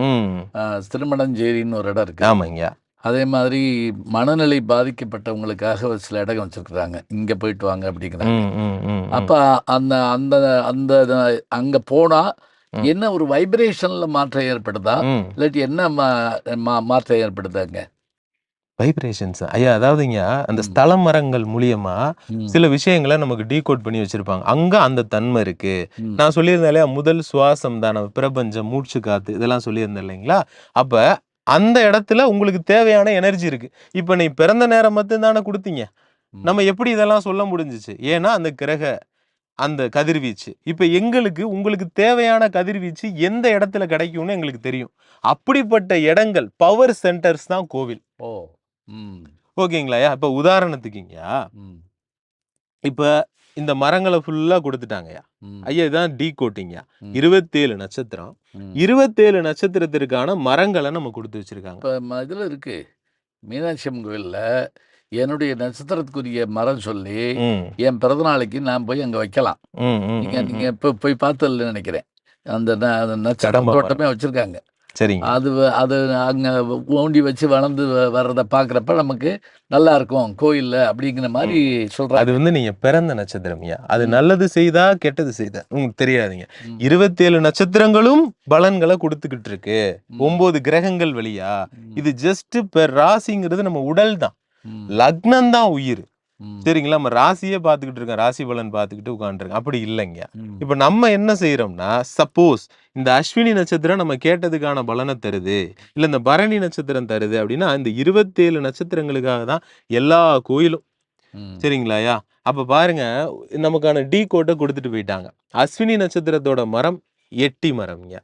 திருமணஞ்சேரின்னு ஒரு இடம் இருக்கு. ஆமாங்க. அதே மாதிரி மனநிலை பாதிக்கப்பட்டவங்களுக்காக ஒரு சில இடம் வச்சிருக்கிறாங்க. இங்க போயிட்டு வாங்க அப்படிங்கிறாங்க. அப்ப அந்த அந்த அந்த அங்க போனா என்ன ஒரு வைப்ரேஷன்ல மாற்றம் ஏற்படுதா, இல்லாட்டி என்ன மாற்றம் ஏற்படுதாங்க? வைப்ரேஷன்ஸ் ஐயா, அதாவதுங்க அந்த ஸ்தல மரங்கள் மூலியமா சில விஷயங்களை நமக்கு டீகோட் பண்ணி வச்சிருப்பாங்க. அங்க அந்த தன்மை இருக்கு. நான் சொல்லியிருந்தேன் இல்லையா, முதல் சுவாசம் தான் நம்ம பிரபஞ்சம், மூச்சு காத்து இதெல்லாம் சொல்லியிருந்தேன் இல்லைங்களா. அப்ப அந்த இடத்துல உங்களுக்கு தேவையான எனர்ஜி இருக்கு. இப்ப நீ பிறந்த நேரம் மட்டும் தானே கொடுத்தீங்க. நம்ம எப்படி இதெல்லாம் சொல்ல முடிஞ்சிச்சு? ஏன்னா அந்த கிரக அந்த கதிர்வீச்சு. இப்ப எங்களுக்கு உங்களுக்கு தேவையான கதிர்வீச்சு எந்த இடத்துல கிடைக்கும்னு எங்களுக்கு தெரியும். அப்படிப்பட்ட இடங்கள் பவர் சென்டர்ஸ் தான் கோவில். ஓகேங்களா? இப்ப உதாரணத்துக்குங்கயா, இப்ப இந்த மரங்களை ஃபுல்லா கொடுத்துட்டாங்கயா. ஐயா இதான் டீ கோட்டிங்கயா. 27 நட்சத்திரம், 27 நட்சத்திரத்திற்கான மரங்களை நம்ம கொடுத்து வச்சிருக்காங்க. இப்ப இதுல இருக்கு மீனாட்சி அம்மன் கோயில்ல என்னுடைய நட்சத்திரத்துக்குரிய மரம் சொல்லி என் பிறந்த நாளைக்கு நான் போய் அங்க வைக்கலாம். நீங்க இப்ப போய் பார்த்ததில்ல நினைக்கிறேன். அந்த நட்சத்திர தோட்டமே வச்சிருக்காங்க. சரிங்க. அது அங்க ஊண்டி வச்சு வளர்ந்து வர்றத பாக்குறப்ப நமக்கு நல்லா இருக்கும் கோயில்ல அப்படிங்கிற மாதிரி சொல்றாங்க. அது நீங்க பிறந்த நட்சத்திரம்யா. அது நல்லது செய்தா கெட்டது செய்தா உங்களுக்கு தெரியாதுங்க. 27 நட்சத்திரங்களும் பலன்களை கொடுத்துக்கிட்டு இருக்கு 9 கிரகங்கள் வழியா. இது ஜஸ்ட் பெர் ராசிங்கிறது நம்ம உடல் தான், லக்னம் தான் உயிர். சரிங்களா? நம்ம ராசியே பார்த்துக்கிட்டு இருக்கோம், ராசி பலன் பார்த்துக்கிட்டு உட்காந்துருக்கோம். அப்படி இல்லைங்க. இப்ப நம்ம என்ன செய்யறோம்னா, சப்போஸ் இந்த அஸ்வினி நட்சத்திரம் நம்ம கேட்டதுக்கான பலனை தருது, இல்ல இந்த பரணி நட்சத்திரம் தருது அப்படின்னா இந்த 27 நட்சத்திரங்களுக்காக தான் எல்லா கோயிலும். சரிங்களாயா? அப்ப பாருங்க, நமக்கான டீ கோட்டை கொடுத்துட்டு போயிட்டாங்க. அஸ்வினி நட்சத்திரத்தோட மரம் எட்டி மரம்ங்க.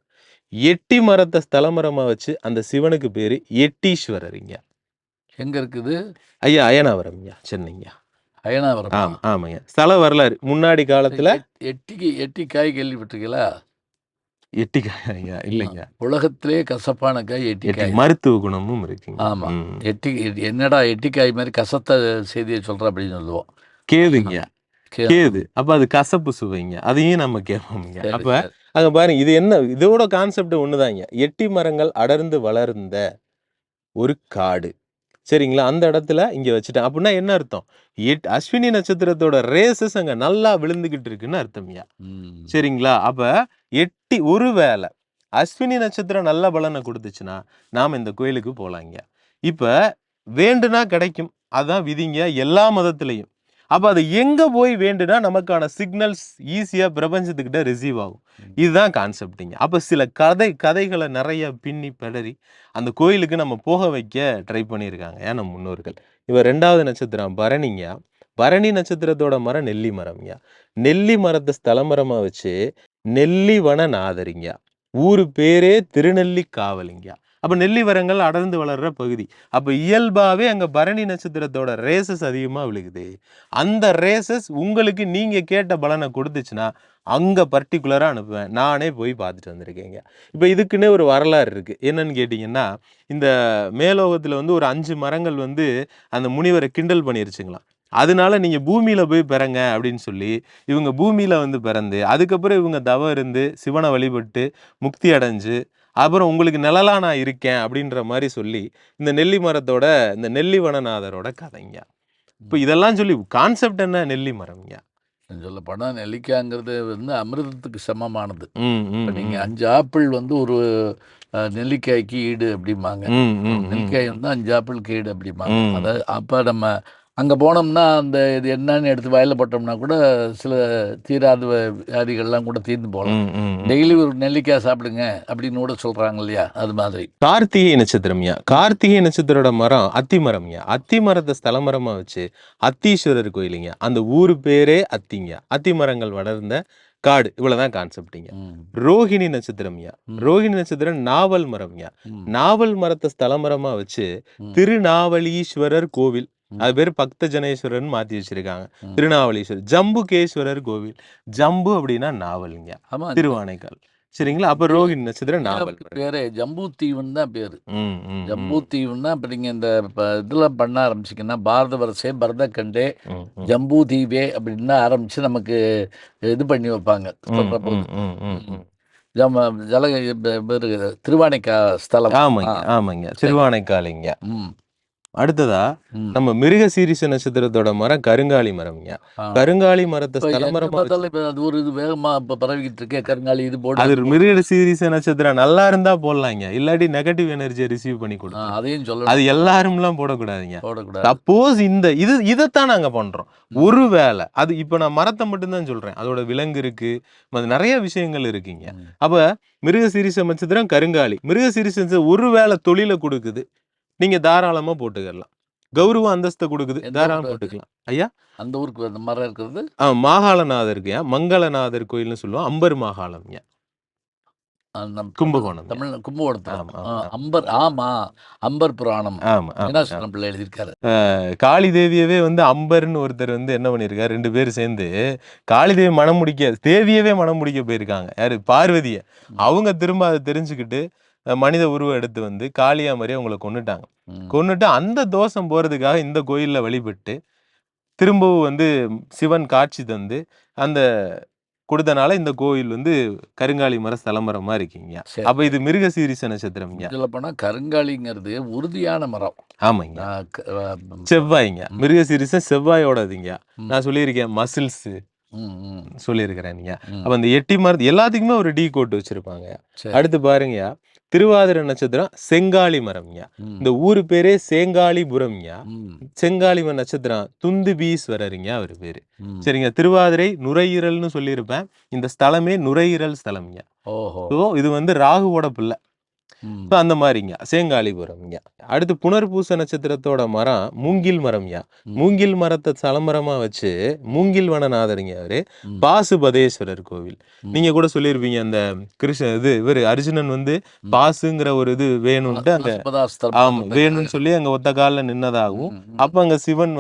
எட்டி மரத்தை ஸ்தல மரமா வச்சு அந்த சிவனுக்கு பேரு எட்டீஸ்வரருங்க. எங்க இருக்குது ஐயா? அயனாவரம்யா, சென்னைங்க. அயனாவரம். ஆமாங்க. ஸ்தல வரலாறு முன்னாடி காலத்துல எட்டி காய் கேள்விப்பட்டிருக்கீங்களா? எட்டிக்காய் இல்லைங்க. உலகத்திலே கசப்பான காய் எட்டிக்காய். மருத்துவ குணமும் இருக்குங்க. ஆமா. என்னடா எட்டிக்காய் மாதிரி கசத்த செய்தியை சொல்ற அப்படின்னு சொல்லுவோம். கேதுங்க. கேது. அப்ப அது கசப்பு சுவைங்க. அதையும் நம்ம கேட்போம்ங்க. அப்ப அங்க பாருங்க, இது என்ன, இதோட கான்செப்ட் ஒண்ணுதாங்க. எட்டி மரங்கள் அடர்ந்து வளர்ந்த ஒரு காடு. சரிங்களா? அந்த இடத்துல இங்க வச்சுட்டேன் அப்படின்னா என்ன அர்த்தம்? அஸ்வினி நட்சத்திரத்தோட ரேசஸ் அங்க நல்லா விழுந்துகிட்டு இருக்குன்னு அர்த்தம்யா. சரிங்களா? அப்ப ஒருவேளை அஸ்வினி நட்சத்திரம் நல்ல பலனை கொடுத்துச்சுன்னா நாம இந்த கோயிலுக்கு போலாங்க. இப்ப வேண்டுனா கிடைக்கும், அதான் விதிங்க எல்லா மதத்திலையும். அப்ப அது எங்க போய் வேண்டுனா நமக்கான சிக்னல்ஸ் ஈஸியா பிரபஞ்சத்துக்கிட்ட ரிசீவ் ஆகும். இதுதான் கான்செப்டிங்க. அப்ப சில கதைகளை நிறைய பின்னி பெடறி அந்த கோயிலுக்கு நம்ம போக வைக்க ட்ரை பண்ணியிருக்காங்க நம்ம முன்னோர்கள். இவ 2வது நட்சத்திரம் பரணிங்க. பரணி நட்சத்திரத்தோட மரம் நெல்லி மரம்யா. நெல்லி மரத்தை ஸ்தல மரமா வச்சு நெல்லிவன நாதரிங்க. ஊரு பேரே திருநெல்லி காவலிங்க. அப்ப நெல்லி வரங்கள் அடர்ந்து வளர்ற பகுதி. அப்ப இயல்பாவே அங்க பரணி நட்சத்திரத்தோட ரேசஸ் அதிகமா விழுகுது. அந்த ரேசஸ் உங்களுக்கு நீங்க கேட்ட பலனை கொடுத்துச்சுன்னா அங்க பர்டிகுலரா அனுப்புவேன். நானே போய் பார்த்துட்டு வந்திருக்கேங்க. இப்ப இதுக்குன்னே ஒரு வரலாறு இருக்கு. என்னன்னு கேட்டீங்கன்னா, இந்த மேலோகத்துல ஒரு 5 மரங்கள் அந்த முனிவரை கிண்டல் பண்ணிருச்சுங்களாம். அதனால நீங்க பூமியில போய் பிறங்க அப்படின்னு சொல்லி இவங்க பூமியில பிறந்து அதுக்கப்புறம் இவங்க தவம் இருந்து சிவனை வழிபட்டு முக்தி அடைஞ்சு அப்புறம் உங்களுக்கு நிழலா நான் இருக்கேன் அப்படின்ற மாதிரி சொல்லி இந்த நெல்லி மரத்தோட இந்த நெல்லிவனநாதரோட கதைங்க. இப்போ இதெல்லாம் சொல்லி கான்செப்ட் என்ன? நெல்லி மரம்ங்க. சொல்ல போனா நெல்லிக்காய்ங்கிறது அமிர்தத்துக்கு சமமானது. நீங்க 5 ஆப்பிள் ஒரு நெல்லிக்காய்க்கு ஈடு அப்படிம்பாங்க. நெல்லிக்காய் 5 ஆப்பிளுக்கு ஈடு அப்படிம்பாங்க. அதாவது அப்ப நம்ம அங்கே போனோம்னா அந்த இது என்னன்னு எடுத்து வயலில் போட்டோம்னா கூட சில தீராத வியாதிகள்லாம் கூட தீர்ந்து போகலாம். ம், ம், ம். டெய்லி ஒரு நெல்லிக்காய் சாப்பிடுங்க அப்படின்னு கூட சொல்கிறாங்க இல்லையா, அது மாதிரி. கார்த்திகை நட்சத்திரம்யா. கார்த்திகை நட்சத்திரோட மரம் அத்தி மரம்யா. அத்தி மரத்தை ஸ்தல மரமா வச்சு அத்தீஸ்வரர் கோயிலுங்க. அந்த ஊர் பேரே அத்திங்க. அத்தி மரங்கள் வளர்ந்த காடு. இவ்வளவுதான் கான்செப்டிங்க. ம். ரோகிணி நட்சத்திரம்யா. ம். ரோகிணி நட்சத்திரம் நாவல் மரம்யா. ம். நாவல் மரத்தை ஸ்தல மரமா வச்சு ம். திருநாவலீஸ்வரர் கோவில், ம். அது பேர் பக்த ஜனேஸ்வரர்னு மாத்தி வச்சிருக்காங்க. ம். திருநாவலீஸ்வரர். ஜம்புகேஸ்வரர் கோவில். ஜம்பு அப்படின்னா நாவல்ங்க. ஆமாம். திருவானைக்கால். சரிங்களா? அப்ப ரோகிணி நட்சத்திரம் நாவல் மரம். பேரே ஜம்பூ தீவுன்னு தான் பேர். ம், ம், ஜம்பூ ம், தீவுன்னா இப்போ நீங்கள் இந்த இதெல்லாம் பண்ண ஆரம்பிச்சிங்கன்னா பாரத வருஷே பரதக்கண்டே ம், ம். ஜம்பூ தீவே அப்படின்னு தான் ஆரம்பித்து நமக்கு இது பண்ணி வைப்பாங்க சொல்கிற போது. ம், ம், ம், ம். ஜல திருவானைக்கா ஸ்தலம். ஆமாங்க, ஆமாங்க. திருவானைக்காலிங்க. ம். அடுத்ததா ம். நம்ம மிருக சீரிச நட்சத்திரத்தோட மரம் கருங்காலி மரம்ங்க. ஆ. கருங்காலி மரத்தை இப்போ ஸ்தல எங்கே மரமா வச்சு பார்த்தாலும் இப்போ அது ஒரு இது வேகமாக இப்போ பரவிக்கிட்டு இருக்கே, கருங்காலி இது அது போட்டு மிருக சீரிச நட்சத்திரம் நல்லா இருந்தா போடலாங்க. இல்லாட்டி நெகட்டிவ் எனர்ஜியை ரிசீவ் பண்ணி கொடுத்துரும். அதையும் அது சொல்லணும், எல்லாரும்லாம் போடக்கூடாதுங்க. போடக்கூடாது. சப்போஸ் இதைத்தான் நாங்க பண்றோம். ஒருவேளை அது இப்ப நான் மரத்தை மட்டும்தான் சொல்றேன். அதோட விலங்கு இருக்கு, நிறைய விஷயங்கள் இருக்குங்க. ம். அப்ப மிருக சீரிச நட்சத்திரம் கருங்காலி. மிருக சீரிச நட்சத்திரம் ஒருவேளை தொழிலை கொடுக்குது, நீங்க தாராளமா போட்டுக்கலாம். கௌரவ அந்தஸ்தை கொடுக்குது, எந்த தாராளம் ஊர் அது? போட்டுக்கலாம். ஐயா, அந்த ஊருக்கு அந்த மரம் இருக்கிறது மாகாளநாதருக்குயா, மங்களநாதர் கோயில்னு சொல்லுவோம். அம்பர் மாகாளம்யா, நம்ம கும்பகோணம். தமிழ் கும்பகோணத்தில் ஆமா, ஆமா, ஆமா. அம்பர். ஆமாம், அம்பர் புராணம் ஆமா, ஆமா. மீனாட்சி பிள்ளை எழுதியிருக்காரு. காளி தேவியவே அம்பர்னு ஒருத்தர் என்ன பண்ணியிருக்காரு, 2 பேர் சேர்ந்து காளி தேவி மனம் முடிக்க, தேவியவே மனம் முடிக்க போயிருக்காங்க. யாரு? பார்வதிய. அவங்க திரும்ப அதை தெரிஞ்சுக்கிட்டு மனித உருவம் எடுத்து காளியா மாதிரி அவங்கள கொன்னுட்டாங்க. கொன்னுட்டு அந்த தோஷம் போறதுக்காக இந்த கோயில்ல வழிபட்டு திரும்பவும் சிவன் காட்சி தந்து அந்த கொடுத்தனால இந்த கோயில் கருங்காலி மர ஸ்தலமரமா இருக்கீங்க. சரி. அப்ப இது மிருக சீரிச நட்சத்திரம்யா. சொல்ல போனால் கருங்காலிங்கிறது உறுதியான மரம். ஆமாங்க. ஆ, க- ஆ, செவ்வாய்ங்க. ம். மிருக சீரிச செவ்வாயோடதுங்க. ம். நான் சொல்லியிருக்கேன் மசில்ஸ் ம், ம், சொல்லியிருக்கிறேன். நீங்க ம். அப்ப அந்த எட்டி மரத்து எல்லாத்துக்குமே ஒரு டீ கோட் வச்சிருப்பாங்க. சரி. அடுத்து பாருங்கயா, திருவாதிரை நட்சத்திரம் செங்காலி மரம்யா. ம், இந்த ஊரு பேரே சேங்காலிபுரம்யா. ம், செங்காலி நட்சத்திரம் துந்துபீஸ்வரருங்க அவர் பேரு. ம். சரிங்க. திருவாதிரை நுரையீரல்னு சொல்லியிருப்பேன். இந்த ஸ்தலமே நுரையீரல் ஸ்தலம்யா. ஓஹோ. ஸோ இது ராகுவோட பிள்ளை. ம், ஸோ அந்த மாதிரிங்க சேங்காலிபுரம்யா. அடுத்து புனர்பூச நட்சத்திரத்தோட மரம் மூங்கில் மரம்யா. ம். மூங்கில் மரத்தை ஸ்தலமரமா வச்சு மூங்கில் வனநாதருங்க அவரு. ம். பாசுபதேஸ்வரர் கோவில். ம். நீங்க கூட சொல்லியிருப்பீங்க, அந்த இவர் அர்ஜுனன் பாசுங்கிற ஒரு இது வேணும்ட்டு அங்க பதாஸ்தலம் ஆமா பக்கத்துல வேணும்னு சொல்லி அங்க ஒத்த காலில் நின்னதாகவும், ம், ம். அப்ப அங்க சிவன்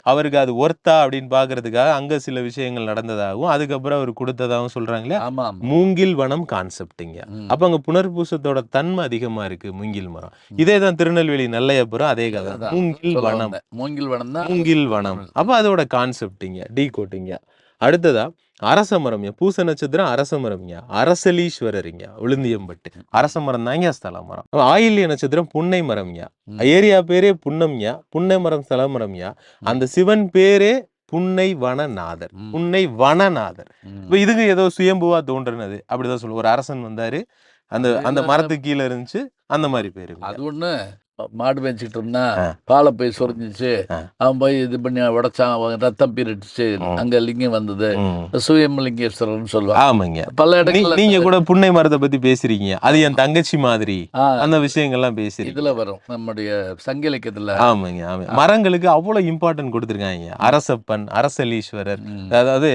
அவருக்கு அது ஒர்த்தா அப்படின்னு பாக்குறதுக்காக அங்க சில விஷயங்கள் நடந்ததாகவும், அதுக்கப்புறம் அவர் கொடுத்ததாகவும் சொல்றாங்க இல்லையா. ஆமா, ஆமா. மூங்கில் வனம் கான்செப்டுங்க. ம். அப்ப அங்க புனர்பூசத்தோட தன்மை அதிகமா இருக்கு மூங்கில் மரம். இதே தான் திருநெல்வேலி நெல்லையப்புறம் அதே கதை. அதான் மூங்கில் சொல்ல வனம், வந்தேன். மூங்கில் வனம் தான். மூங்கில் வனம். அப்ப அதோட கான்செப்டிங்க, டீ கோட்டிங்க. அடுத்ததா அரச மரம்யா. பூச நட்சத்திரம் அரச மரம்யா. அரசலீஸ்வரருங்க, விழுந்தியம்பட்டு. அரச மரம் தாங்க ஸ்தல மரம். ஆயில்ய நட்சத்திரம் புன்னை மரம்யா. ம். ஏரியா பேரே புன்னம்யா. புன்னை மரம் ஸ்தல மரம்யா. அந்த சிவன் பேரே புன்னை வனநாதர். ம். புன்னை வனநாதர். ம். இப்ப இதுக்கு ஏதோ சுயம்புவா தோன்றுனது அப்படிதான் சொல்லுவோம். ஒரு அரசன் வந்தாரு, அந்த அது அந்த இல்ல, மரத்துக்கு கீழே இருந்துச்சு, அந்த மாதிரி பேருங்க. அது ஒண்ணு. மாடு மேய்ச்சிட்டு இருந்தான், ஆ. பாலை போய் சொரிஞ்சிச்சு, ஆ. அவன் போய் இது பண்ணி உடைச்சான், அவன் ரத்தம் பீரிட்டுச்சு, ம். அங்க லிங்கம் வந்தது, ம். சுயம்பலிங்கேஸ்வரர்னு சொல்லுவாங்க. ஆமாங்க. பல இடங்கள்ல நீங்க கூட புன்னை மரத்தை பத்தி பேசுறீங்க. அது என் தங்கச்சி மாதிரி, ஆ, அந்த விஷயங்கள்லாம் பேசுறீங்க. இதுல வரும் நம்முடைய சங்க இலக்கியத்துல. ஆமாங்க, ஆமாங்க. மரங்களுக்கு அவ்வளவு இம்பார்ட்டன்ட் கொடுத்துருக்காங்க. அரசப்பன், அரசலீஸ்வரர், ம். அதாவது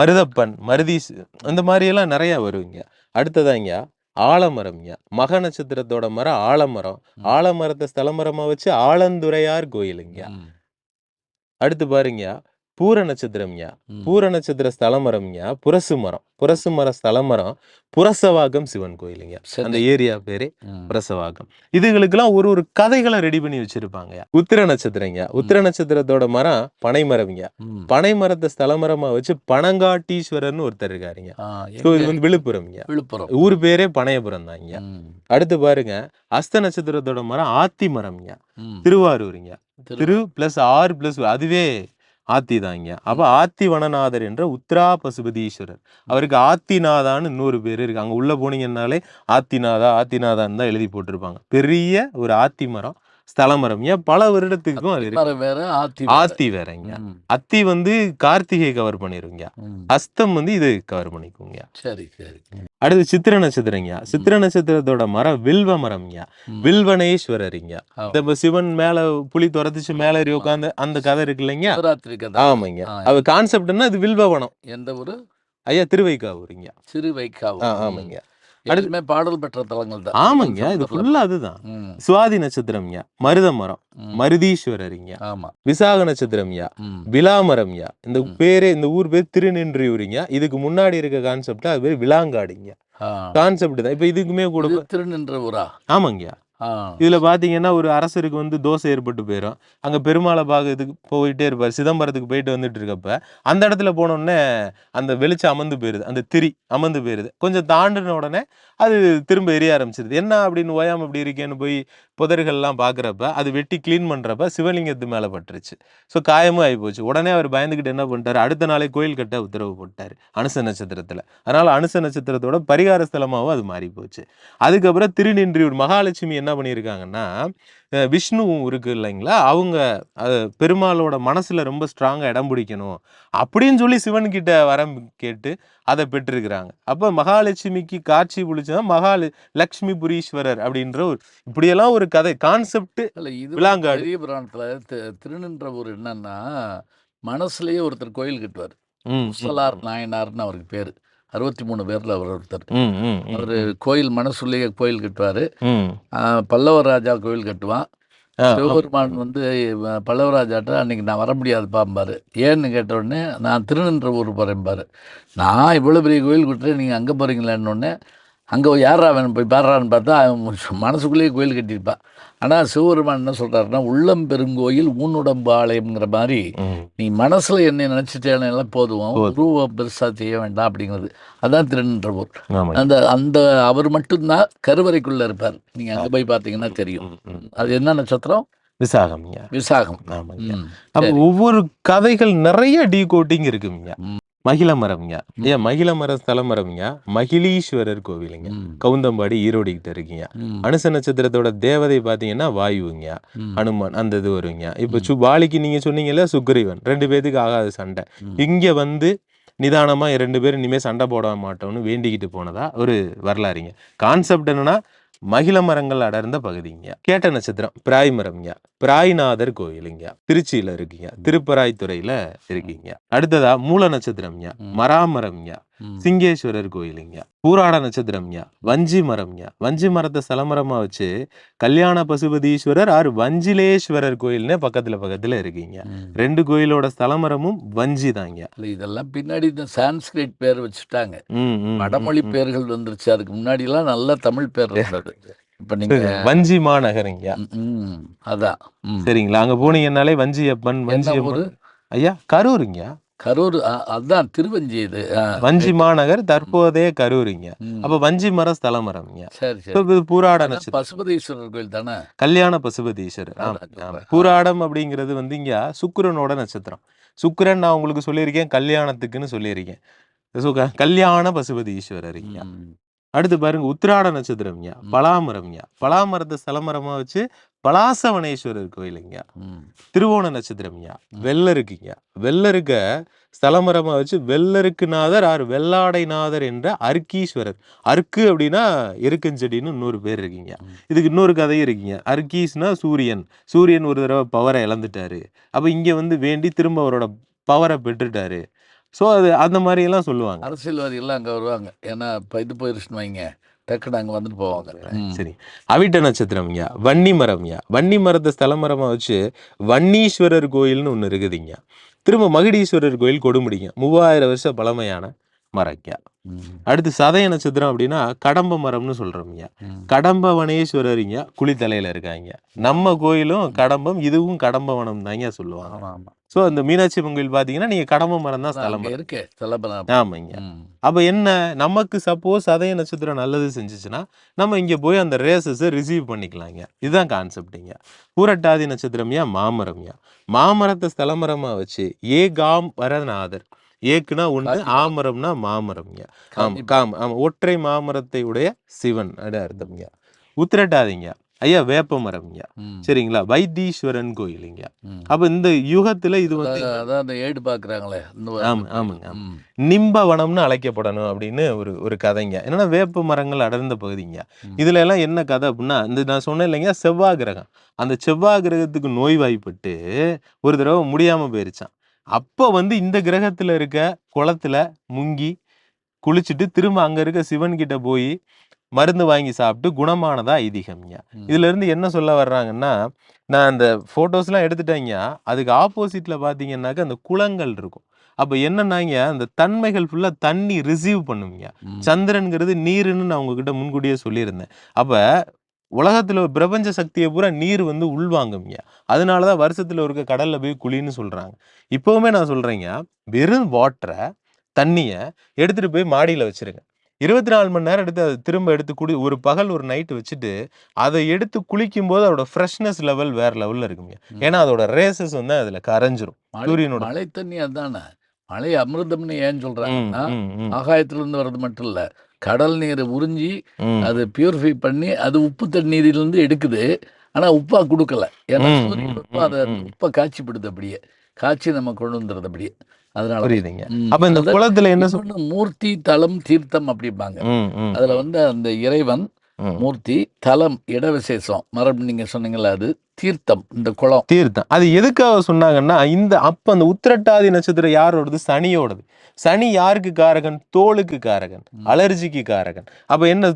மருதப்பன், மருதீஸ், இந்த மாதிரி எல்லாம் நிறைய வருவீங்க. அடுத்ததாங்க ஆலமரம்யா. மக நட்சத்திரத்தோட மரம் ஆலமரம். ம். ஆலமரத்தை ஸ்தலமரமா வச்சு ஆலந்துரையார் கோயிலுங்க. ம். அடுத்து பாருங்க பூர நட்சத்திரம்யா. ம். பூர நட்சத்திர ஸ்தலமரம்யா புரசு மரம். புரசு மர ஸ்தலமரம் புரசவாகம் சிவன் கோயிலுங்க. சரி. அந்த ஏரியா பேரே ம். புரசவாகம். இதுகளுக்கெல்லாம் ஒரு ஒரு கதைகளை ரெடி பண்ணி வச்சிருப்பாங்க. உத்திர நட்சத்திரங்க. உத்திர நட்சத்திரத்தோட மரம் பனை மரம்ங்க. ம். பனை மரத்தை ஸ்தலமரமா வச்சு பனங்காட்டீஸ்வரர்னு ஒருத்தர் இருக்காருங்க. ஆ, ஸோ எங்க? இது விழுப்புரம்ங்க. விழுப்புரம். ஊர் பேரே பனையபுரம் தாங்க. ம். அடுத்து பாருங்க அஸ்த நட்சத்திரத்தோட மரம் ஆத்தி மரம்ங்க. ம். திருவாரூருங்க. திரு- திரு பிளஸ் ஆர் பிளஸ் அதுவே ஆத்தி தாங்க. அப்ப ஆத்தி வனநாதர் என்ற உத்ரா பசுபதீஸ்வரர். அவருக்கு ஆத்திநாதான்னு இன்னொரு பேர் இருக்கு. அங்க உள்ள போனீங்கன்னாலே ஆத்திநாதான்னு தான் எழுதி போட்டிருப்பாங்க. பெரிய ஒரு ஆத்தி மரம் ஸ்தலமரம்யா. பல வருடத்துக்கும் அது இருக்கு. மரம் வேற, ஆத்தி வேற. ஆத்தி வேறங்க. ம், அத்தி வந்து கார்த்திகை கவர் பண்ணிருங்க. ம். ஹஸ்தம் வந்து இது கவர் பண்ணிக்குங்க. சரி, சரி. அடுத்து சித்திர நட்சத்திரங்க. சித்திர நட்சத்திரத்தோட மரம் வில்வ மரம்யா. ம். வில்வனேஸ்வரருங்க. ஆ. இந்த சிவன் மேல புலி துரத்துச்சு மேல ஏறி உட்காந்து அந்த கதை இருக்கு இல்லைங்க. சிவராத்திரி கதை. ஆமாங்க. ஆ, அது கான்செப்ட்னா அது வில்வவனம். எந்த ஊரு? ஐயா திருவைக்காவூருங்க. சிறுவைக்காவு. ஆமாங்க. அடுத்து எல்லாமே பாடல் பெற்ற தலங்கள் தான். ஆமாங்க. இது சமுத்திரத்துல. ஃபுல்லா அதுதான். ம், சுவாதி நட்சத்திரம்யா. மருத மரம். ம். மருதீஸ்வரருங்க. ஆமா. விசாக நட்சத்திரம்யா. ம். விலாமரம்யா. இந்த பேரே இந்த ஊர் பேர் திருநின்றியூருங்க. இதுக்கு முன்னாடி இருக்க கான்செப்ட் அது பேர் விலாங்காடுங்க. ஆ. கான்செப்ட் தான். இப்ப இதுக்குமே கூட இது திருநின்ற ஊரா? ஆமாங்கய்யா. ஆ. இதுல பாத்தீங்கன்னா ஒரு அரசருக்கு வந்து தோசை ஏற்பட்டு போயிடும். அங்க பெருமாளை பார்க்கறதுக்கு போயிட்டே இருப்பார். சிதம்பரத்துக்கு போயிட்டு வந்துட்டு இருக்கப்ப அந்த இடத்துல போன உடனே அந்த வெளிச்சம் அமர்ந்து போயிருது. அந்த திரி அமர்ந்து போயிருது. கொஞ்சம் தாண்டின உடனே அது திரும்ப எரிய ஆரம்பிச்சிருது. என்ன அப்படின்னு ஓயாம இப்படி இருக்கேன்னு போய் புதர்கள்லாம் பார்க்குறப்ப அது வெட்டி க்ளீன் பண்றப்ப சிவலிங்கத்து மேல பட்டுருச்சு. ஸோ காயமும் ஆகிப்போச்சு. உடனே அவர் பயந்துகிட்டு என்ன பண்ணிட்டாரு, அடுத்த நாளே கோயில் கட்ட உத்தரவு போட்டாரு அனுச நட்சத்திரத்துல. அதனால அனுச நட்சத்திரத்தோட பரிகார ஸ்தலமாவும் அது மாறி போச்சு. அதுக்கப்புறம் திருநின்றியூர் மகாலட்சுமி என்ன பண்ணியிருக்காங்கன்னா, விஷ்ணு இருக்கு இல்லைங்களா, அவங்க பெருமாளோட மனசுல ரொம்ப ஸ்ட்ராங்கா இடம் பிடிக்கணும் அப்படின்னு சொல்லி சிவன் கிட்ட வரம் கேட்டு அதை பெற்றிருக்கிறாங்க. அப்ப மகாலட்சுமிக்கு காட்சி புளிச்சதான் லக்ஷ்மி புரீஸ்வரர் அப்படின்ற ஒரு இப்படியெல்லாம் ஒரு கதை கான்செப்ட். இல்ல, இது விலாங்காடு. பெரிய புராணத்துல திருநின்ற ஊர் என்னன்னா, மனசுலயே ஒருத்தர் கோயில் கட்டுவார். ம், ம், குசலார் நாயனார்னு அவருக்கு பேரு. 63 பேர்ல அவர் ஒருத்தர். ம், ம், ம், அவரு கோயில் மனசுலயே கோயில் கட்டுவாரு. ம். பல்லவ ராஜா கோயில் கட்டுவான். ஆ, சிவபெருமான் வந்து பல்லவ ராஜாட்ட அன்னைக்கு நான் வர முடியாதுப்பாம்பாரு. ஏன்னு கேட்ட உடனே, நான் திருநின்ற ஊர் போறேன்பாரு. நான் இவ்வளோ பெரிய கோயில் கட்டுறேன், நீங்க அங்க போறீங்களான்னு உடனே, அங்க யார்றா வேணும் போய் பாடுறான்னு பார்த்தா, அவன் மனசுக்குள்ளேயே கோயில் கட்டியிருப்பான். ஆனா சிவபெருமான் என்ன சொல்றாருன்னா, உள்ளம் பெருங்கோயில் ஊனுடம்பு ஆலயம்ங்கிற மாதிரி, ம். நீ மனசுல என்னை நினைச்சிட்டேன்னா போதும், போதும். உருவம் பெருசா செய்ய வேண்டாம் அப்படிங்கிறது. அதான் திருநின்ற ஊர். ஆமாங்க. அந்த அந்த அவர் மட்டும்தான் கருவறைக்குள்ள இருப்பார். நீங்க அங்க போய் பார்த்தீங்கன்னா தெரியும். ம், ம். அது என்ன நட்சத்திரம்? விசாகம்ங்க. விசாகம். ஆமாங்க. ம். அப்ப சரி. ஒவ்வொரு கதைகள் நிறைய டீகோட்டிங் இருக்குங்க. ம். மகிழ மரம்ங்க. ஏன் மகிழ மரம் ஸ்தல மரம்ங்க. மகிழீஸ்வரர் கோவிலுங்க. ம். கவுந்தம்பாடி ஈரோடு கிட்ட இருக்குங்க. ம். அனுச நட்சத்திரத்தோட தேவதை பாத்தீங்கன்னா வாயுங்க. ம். ஹனுமான் அந்த இது வருங்க. இப்ப வாலிக்கு நீங்க சொன்னீங்கல்ல சுக்கிரீவன் 2 பேத்துக்கு ஆகாத சண்டை. ம். இங்க வந்து நிதானமா 2 பேரும் இனிமே சண்டை போட மாட்டோம்னு வேண்டிக்கிட்டு போனதா ஒரு வரலாறுங்க. கான்செப்ட் என்னன்னா மகிழ மரங்கள் அடர்ந்த பகுதிங்க. கேட்ட நட்சத்திரம் பிராய் மரம்ங்க. பிராய்நாதர் கோயிலுங்க. திருச்சியில இருக்குங்க. திருப்பராய்த்துறையில இருக்குங்க. அடுத்ததா மூல நட்சத்திரம்ங்க. மராமரம்ங்க. ம். சிங்கேஸ்வரர் கோயிலுங்க. பூராட நட்சத்திரம்ங்க. வஞ்சி மரம்ங்க. வஞ்சி மரத்தை சலமரமா வச்சு கல்யாண பசுபதீஸ்வரர் ஆர் வஞ்சிலேஸ்வரர் கோயில்னே பக்கத்துல இருக்குங்க. ம். 2 கோயிலோட ஸ்தலமரமும் வஞ்சி தாங்க. இல்ல, இதெல்லாம் பின்னாடி இந்த சான்ஸ்கிரிட் பேர் வச்சுட்டாங்க. ம், ம், வடமொழி ம், ம். பேர்கள் வந்துருச்சு. அதுக்கு முன்னாடி எல்லாம் நல்ல தமிழ் பேர் இருந்தது. இப்ப நீங்க வஞ்சி மாநகருங்க. ம், அதான். ம். சரிங்களா, அங்க போனீங்கன்னாலே வஞ்சியப்பன் என்ன வஞ்சியம்மன். ஊரு? ஐயா கரூருங்க. கரூர். அதான் திருவஞ்சி இது. வஞ்சி ரைட். மாநகர் தற்போதைய கரூருங்க. ம். அப்ப வஞ்சி மரம் ஸ்தலமரம்ங்க. சரி, இப்ப சரி. இது பூராட அதான் நட்சத்திரம். பசுபதீஸ்வரர் கோயில் தானே? கல்யாண பசுபதீஸ்வரர். அதான் ஆமாங்க. சொல்றேன். பூராடம் அப்படிங்கிறது வந்து இங்க சுக்கிரனோட நட்சத்திரம். சுக்கிரன் நான் உங்களுக்கு சொல்லியிருக்கேன் கல்யாணத்துக்குன்னு சொல்லியிருக்கேன். கல்யாண பசுபதீஸ்வரருங்க. ம். அடுத்து பாருங்க உத்திராட நட்சத்திரம்ங்க. ம். பலாமரம்ங்க. பலாமரத்தை ஸ்தலமரமா வச்சு பலாசவனேஸ்வரர் கோயிலுங்க. ம். திருவோண நட்சத்திரம்யா. ம். வெள்ளருக்குங்க. வெள்ளருக்க ஸ்தலமரமா வச்சு வெள்ளருக்குநாதர் ஆர் வெள்ளாடைநாதர் என்ற அர்க்கீஸ்வரர். அர்க்கு அப்படின்னா எருக்கஞ்செடின்னு இன்னொரு பேர் இருக்குங்க. ம். இதுக்கு இன்னொரு கதையும் இருக்குங்க. அர்க்கீஸ்னா சூரியன். சூரியன் ஒரு தடவை பவரை இழந்துட்டாரு. அப்ப இங்க வந்து வேண்டி திரும்ப அவரோட பவரை பெற்றுட்டாரு. ஸோ அது அந்த மாதிரி எல்லாம் சொல்லுவாங்க. அரசியல்வாதிகள்லாம் அங்க வருவாங்க. ஏன்னா இப்ப இது போயிருச்சுன்னு வைங்க, டக்குன்னு அங்க வந்துட்டு போவாங்க. ம். சரி. அவிட்ட நட்சத்திரம்யா. வன்னி மரம்யா. வன்னி மரத்தை ஸ்தலமரமா வச்சு வன்னீஸ்வரர் கோயில்னு ஒண்ணு இருக்குதுங்க. திரும்ப மகுடீஸ்வரர் கோயில் கொடுமுடிங்க. 3000 வருஷம் பழமையான மரங்க. ம். அடுத்து சதய நட்சத்திரம் அப்படின்னா கடம்ப மரம்னு சொல்றோம்யா. ம். கடம்பவனேஸ்வரருங்க குளித்தலையில இருக்காங்க. நம்ம கோயிலும் கடம்பம், இதுவும் கடம்பவனம் தாங்க சொல்லுவாங்க. ஆமா, ஆமா. ஸோ அந்த மீனாட்சி அம்மன் கோயில் பாத்தீங்கன்னா நீங்க கடம்ப மரம் தான் அதான் அங்க ஸ்தலம். இருக்கே ஸ்தலபலம். ஆமாங்க. ம். அப்ப என்ன நமக்கு சப்போஸ் சதய நட்சத்திரம் நல்லது செஞ்சுச்சுன்னா நம்ம இங்க போய் அந்த ரேசஸை ரிசீவ் பண்ணிக்கலாங்க. இதுதான் கான்செப்டுங்க. பூரட்டாதி நட்சத்திரம்யா மாமரம்யா. மாமரத்தை ஸ்தலமரமா வச்சு ஏகாம் வரநாதர். ஏக்குனா ஒண்ணு, காஞ்சிபுரம். ஆமரம்னா மாமரம்ங்க. ஆமா காஞ்சிபுரம். ஆமா ஒற்றை மாமரத்தை உடைய சிவன் அர்த்தம்ங்க. உத்திரட்டாதிங்க. ஐயா வேப்ப மரம்யா. ம். சரிங்களா? வைத்தீஸ்வரன் கோயிலுங்கயா. ம். அப்ப இந்த யுகத்துல இது வந்து அதான் அந்த ஏடு பார்க்குறாங்களே ஆமா, ஆமாங்க. ம். நிம்ப வனம்னு அழைக்கப்படணும் அப்படின்னு ஒரு ஒரு கதைங்க. என்னன்னா வேப்ப மரங்கள் அடர்ந்த பகுதிங்க. ம். இதுல எல்லாம் என்ன கதை அப்படின்னா, இந்த நான் சொன்னேன் இல்லைங்க செவ்வாய் கிரகம். அந்த செவ்வாய் கிரகத்துக்கு நோய்வாய்ப்பட்டு ஒரு தடவை முடியாம போயிருச்சாம். அப்ப வந்து இந்த கிரகத்துல இருக்க குளத்துல முங்கி குளிச்சுட்டு திரும்ப அங்க இருக்க சிவன் கிட்ட போய் மருந்து வாங்கி சாப்பிட்டு குணமானதா ஐதீகம்யா. ம். இதுல இருந்து என்ன சொல்ல வர்றாங்கன்னா, நான் அந்த ஃபோட்டோஸ்லாம் எடுத்துட்டேங்கயா. அதுக்கு ஆப்போசிட்ல பார்த்தீங்கன்னாக்க அந்த குளங்கள் இருக்கும். அப்ப என்னன்னாங்க, அந்த தன்மைகள் ஃபுல்லா தண்ணி ரிசீவ் பண்ணும்யா. ம். சந்திரன்கிறது நீருன்னு நான் உங்ககிட்ட முன்கூட்டியே சொல்லியிருந்தேன். அப்ப உலகத்துல பிரபஞ்ச சக்திய பூரா நீர் வந்து உள்வாங்கும்யா. அதனால தான் வருஷத்துல ஒருக்க கடல்ல போய் குளின்னு சொல்றாங்க. இப்பவுமே நான் சொல்றேன்யா, வெறும் வாட்டர, தண்ணிய எடுத்துட்டு போய் மாடியில வச்சிருங்க. 24 மணி நேரம் எடுத்து அத திரும்ப எடுத்து ஒரு பகல், ஒரு நைட் வச்சுட்டு, அத எடுத்து குளிக்கும்போது அதோட ஃப்ரெஷ்னஸ் லெவல் வேற லெவல்ல இருக்கும்யா. ம். ஏன்னா அதோட ரேசஸ் வந்து அதுல கரைஞ்சிரும். சூரியனோட மழை தண்ணி அதானே. மழை அமிர்தம்னு ஏன் ம், சொல்றாங்கன்னா, ம், ம், ஆகாயத்திலிருந்து வர்றது மட்டும் இல்ல. கடல் நீரை உறிஞ்சி, ம், அது பியூரிஃபை பண்ணி, அது உப்பு தண்ணீரிலிருந்து எடுக்குது. ஆனா உப்பா குடுக்கல. ஏன்னா ம், சூரியன் ம், வெப்பம் ம், அத ம். உப்ப காய்ச்சிப்படுது அப்படியே. காய்ச்சி நம்ம கொண்டு வந்துருது அப்படியே. அதனால தான். புரியுதுங்க. ம். அப்ப இந்த அதான் குளத்துல என்ன இன்னொன்னு மூர்த்தி, தலம், தீர்த்தம் அப்படிம்பாங்க. ம், ம், அதுல வந்து அந்த இறைவன், ம். மூர்த்தி, தலம், இட விசேஷம். மரம் நீங்க சொன்னீங்கல்ல அது, தீர்த்தம் இந்த குளம். தீர்த்தம். அது எதுக்காக சொன்னாங்கன்னா, அப்ப அந்த உத்திரட்டாதி நட்சத்திரம் யாரோடது? சனியோடது. சனி யாருக்கு காரகன்? தோலுக்கு காரகன். ம். அலர்ஜிக்கு காரகன். அப்ப என்ன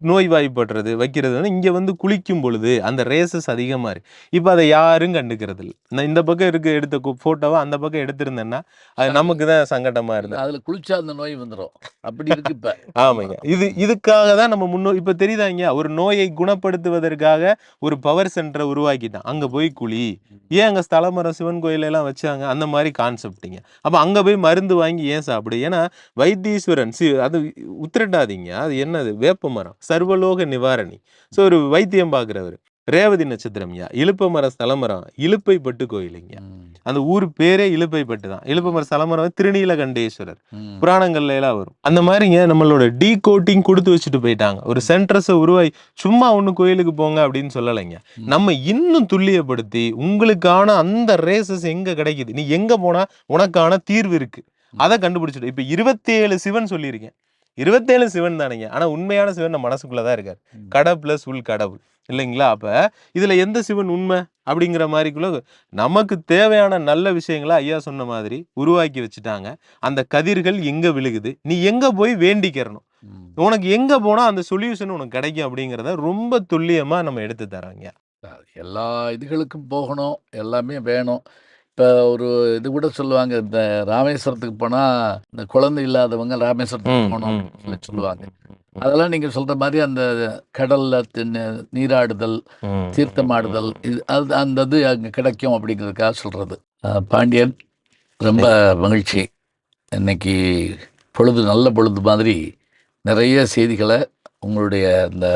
நோய்வாய்ப்படுறது, வைக்கிறதுன்னு இங்க வந்து குளிக்கும் பொழுது அந்த ரேசஸ் அதிகமா இருக்கு. இப்ப அத யாரும் கண்டுக்கிறது இல்ல. நான் இந்த பக்கம் எடுத்த ஃபோட்டோவ அந்த பக்கம் எடுத்திருந்தேன்னா, அது நமக்கு தான் சங்கடமா இருந்தது. அதுல குளிச்சா அந்த நோய் வந்துரும். அப்படி இருக்கு இப்ப. ஆமாங்க. இதுக்காக தான் நம்ம இப்ப தெரியுதாங்க, ஒரு நோயை குணப்படுத்துவதற்காக ஒரு பவர் சென்டர உருவாக்கிட்டான். அங்க போய் குளி. ஏன் அங்க ஸ்தலமரம் சிவன் கோயில் எல்லாம் வச்சாங்க? அந்த மாரி கான்செப்ட்ங்க. அப்ப அங்க போய் மருந்து வாங்கி ஏன் சாப்பிடு? ஏன்னா வைத்தீஸ்வரன் அது உத்திரட்டாதிங்க. அது என்னது? வேப்ப மரம். சர்வலோக நிவாரணி. ஸோ ஒரு வைத்தியம் பார்க்கிறவரு. ரேவதி நட்சத்திரம்யா. இலுப்பமர ஸ்தலமரம். இலுப்பைப்பட்டு கோயிலுங்க. ம். அந்த ஊர் பேரே இலுப்பைப்பட்டு தான். இலுப்பமர ஸ்தலமரம் திருநீலகண்டேஸ்வரர். ம். புராணங்கள்ல எல்லாம் வரும். அந்த மாதிரிங்க நம்மளோட கோட்டிங் கொடுத்து வச்சுட்டு போயிட்டாங்க. ஒரு சென்ட்ரஸ உருவாக்கி சும்மா ஒண்ணு கோயிலுக்கு போங்க அப்படின்னு சொல்லலைங்க. ம். நம்ம இன்னும் துல்லியப்படுத்தி உங்களுக்கான அந்த ரேசஸ் எங்க கிடைக்குது? நீ எங்க போனா உனக்கான தீர்வு இருக்கு. அத கண்டுபிடிச்சிட்டு இப்ப 27 சிவன் சொல்லியிருக்கேன். 27 சிவன் தானேங்க. ஆனா உண்மையான சிவன் நம்ம மனசுக்குள்ள தான் இருக்காரு. ம். கட பிளஸ் உள் கடவுள். இல்லைங்களா? அப்ப இதுல எந்த சிவன் உண்மை? அப்படிங்கிற மாரிக்குள்ள நமக்கு தேவையான நல்ல விஷயங்கள ஐயா சொன்ன மாதிரி உருவாக்கி வச்சுட்டாங்க. அந்த கதிர்கள் எங்க விழுகுது? நீ எங்க போய் வேண்டிக்கிறணும்? ம். உனக்கு எங்க போனா அந்த சொல்யூஷன் உனக்கு கிடைக்கும் அப்படிங்கிறத ரொம்ப துல்லியமா நம்ம எடுத்து தர்றோங்க. எல்லா இதுகளுக்கும் போகணும். எல்லாமே வேணும். இப்ப ஒரு இது கூட சொல்லுவாங்க. இந்த ராமேஸ்வரத்துக்கு போனா, இந்த குழந்தை இல்லாதவங்க ராமேஸ்வரத்துக்கு ம், போணும் ம், அப்படின்னு சொல்லி ம், ம், சொல்லுவாங்க. ம், அதெல்லாம் நீங்க சொல்ற மாரி அந்த கடல்ல நீராடுதல், ம், தீர்த்தமாடுதல் இது அந்த இது அங்க கிடைக்கும் அப்படிங்கிறதுக்காக சொல்றது. பாண்டியன் ரொம்ப மகிழ்ச்சி. இன்னைக்கு பொழுது நல்ல பொழுது மாதிரி நிறைய செய்திகள உங்களுடைய இந்த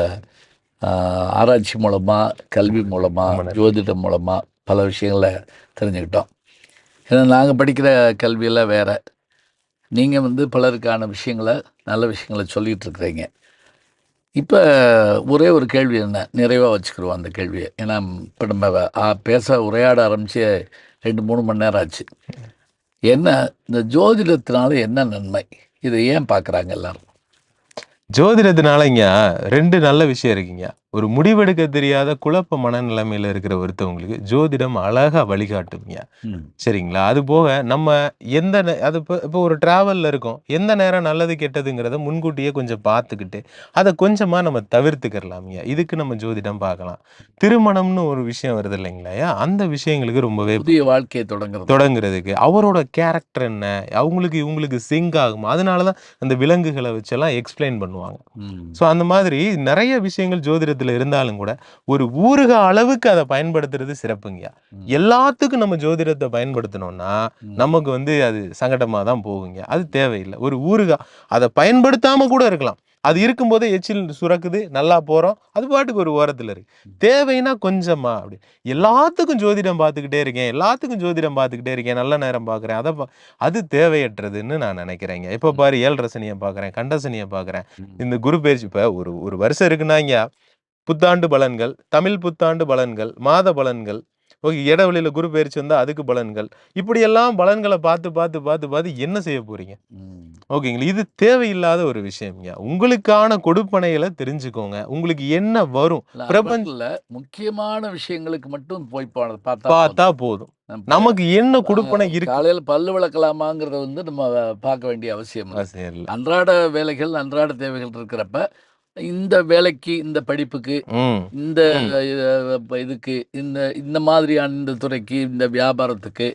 ஆராய்ச்சி மூலமா, கல்வி மூலமா, ரொம்ப நன்றி. ஜோதிடம் மூலமா பல விஷயங்கள தெரிஞ்சுக்கிட்டோம். ஏன்னா நாங்க படிக்கிற கல்வியெல்லாம் வேற. நீங்க வந்து பலருக்கான விஷயங்கள, நல்ல விஷயங்கள சொல்லிட்டு இருக்கிறீங்க. இப்ப ஒரே ஒரு கேள்வி என்ன, நிறைவா வச்சுக்கிருவோம் அந்த கேள்விய. ஏன்னா இப்ப நம்ம உரையாட ஆரம்பிச்சு 2, 3 மணி நேரம் ஆச்சு. என்ன இந்த ஜோதிடத்தினால என்ன நன்மை? இத ஏன் பார்க்குறாங்க எல்லாரும்? ஜோதிடத்தினாலங்க 2 நல்ல விஷயம் இருக்குங்க. ஒரு முடிவெடுக்க தெரியாத குழப்ப மனநிலைமையில இருக்கிற ஒருத்தவங்களுக்கு ஜோதிடம் அழகா வழிகாட்டுங்க. ம். சரிங்களா? அது போக நம்ம எந்த அது இப்போ ஒரு டிராவல்ல இருக்கோம். எந்த நேரம் நல்லது கெட்டதுங்கிறத முன்கூட்டியே கொஞ்சம் பார்த்துக்கிட்டு, அத கொஞ்சமா நம்ம தவிர்த்துக்கிறலாம்ங்க. இதுக்கு நம்ம ஜோதிடம் பார்க்கலாம். திருமணம்னு ஒரு விஷயம் வருது இல்லைங்களாயா? அந்த விஷயங்களுக்கு ரொம்பவே புதிய வாழ்க்கைய தொடங்குறதுக்கு. அவரோட கேரக்டர் என்ன? அவங்களுக்கு இவங்களுக்கு சிங்க் ஆகுமா? அதனால தான் அந்த விலங்குகள வச்செல்லாம் எக்ஸ்பிளைன் பண்ணுவாங்க. ம். ஸோ அந்த மாதிரி நெறைய விஷயங்கள் ஜோதிடத்துல இருந்தாலும் கூட, ஒரு ஊறுகா அளவுக்கு அத பயன்படுத்துறது சிறப்புங்கயா. ம். எல்லாத்துக்கும் நம்ம ஜோதிடத்த பயன்படுத்துனோம்னா, ம். நமக்கு வந்து அது சங்கடமா தான் போகுங்க. அது தேவையில்ல. ஒரு ஊறுகா அத பயன்படுத்தாம கூட இருக்கலாம். அது இருக்கும்போதே எச்சில் சுரக்குது, நல்லா போறோம். அது பாட்டுக்கு ஒரு ஓரத்துல இருக்கு. தேவைன்னா கொஞ்சமா அப்படி. எல்லாத்துக்கும் ஜோதிடம் பார்த்துக்கிட்டே இருக்கேன். எல்லாத்துக்கும் ஜோதிடம் பார்த்துக்கிட்டே இருக்கேன். நல்ல நேரம் பார்க்குறேன். அது தேவையற்றதுன்னு நான் நினைக்கிறேங்க. எப்ப பாரு 7 சனிய பார்க்குறேன், கண்ட சனிய பார்க்குறேன். ம். இந்த குரு பெயர்ச்சி இப்ப ஒரு ஒரு வருஷம் இருக்குன்னாங்க, புத்தாண்டு பலன்கள், தமிழ் புத்தாண்டு பலன்கள், மாத பலன்கள், ஓகே இடைவெளியில குரு பயிற்சி வந்தா அதுக்கு பலன்கள், இப்படியெல்லாம் பலன்களை பார்த்து பார்த்து பார்த்து பார்த்து என்ன செய்ய போறீங்க? ஓகேங்களா, இது தேவையில்லாத ஒரு விஷயம்ங்க. உங்களுக்கான கொடுப்பனைகளை தெரிஞ்சுக்கோங்க. உங்களுக்கு என்ன வரும் பிரபஞ்சத்துல முக்கியமான விஷயங்களுக்கு மட்டும் போய் பார்த்தா பார்த்தா போதும். நமக்கு என்ன கொடுப்பனை இருக்கு, காலையில பல்லு விளக்கலாமாங்கிறத வந்து நம்ம பார்க்க வேண்டிய அவசியம் இல்லை. அவசியம் இல்ல. அன்றாட வேலைகள், அன்றாட தேவைகள் இருக்கிறப்ப இந்த வேலைக்கு, இந்த படிப்புக்கு, இந்த இதுக்கு, இந்த இந்த மாதிரியான இந்த துறைக்கு, இந்த வியாபாரத்துக்கு,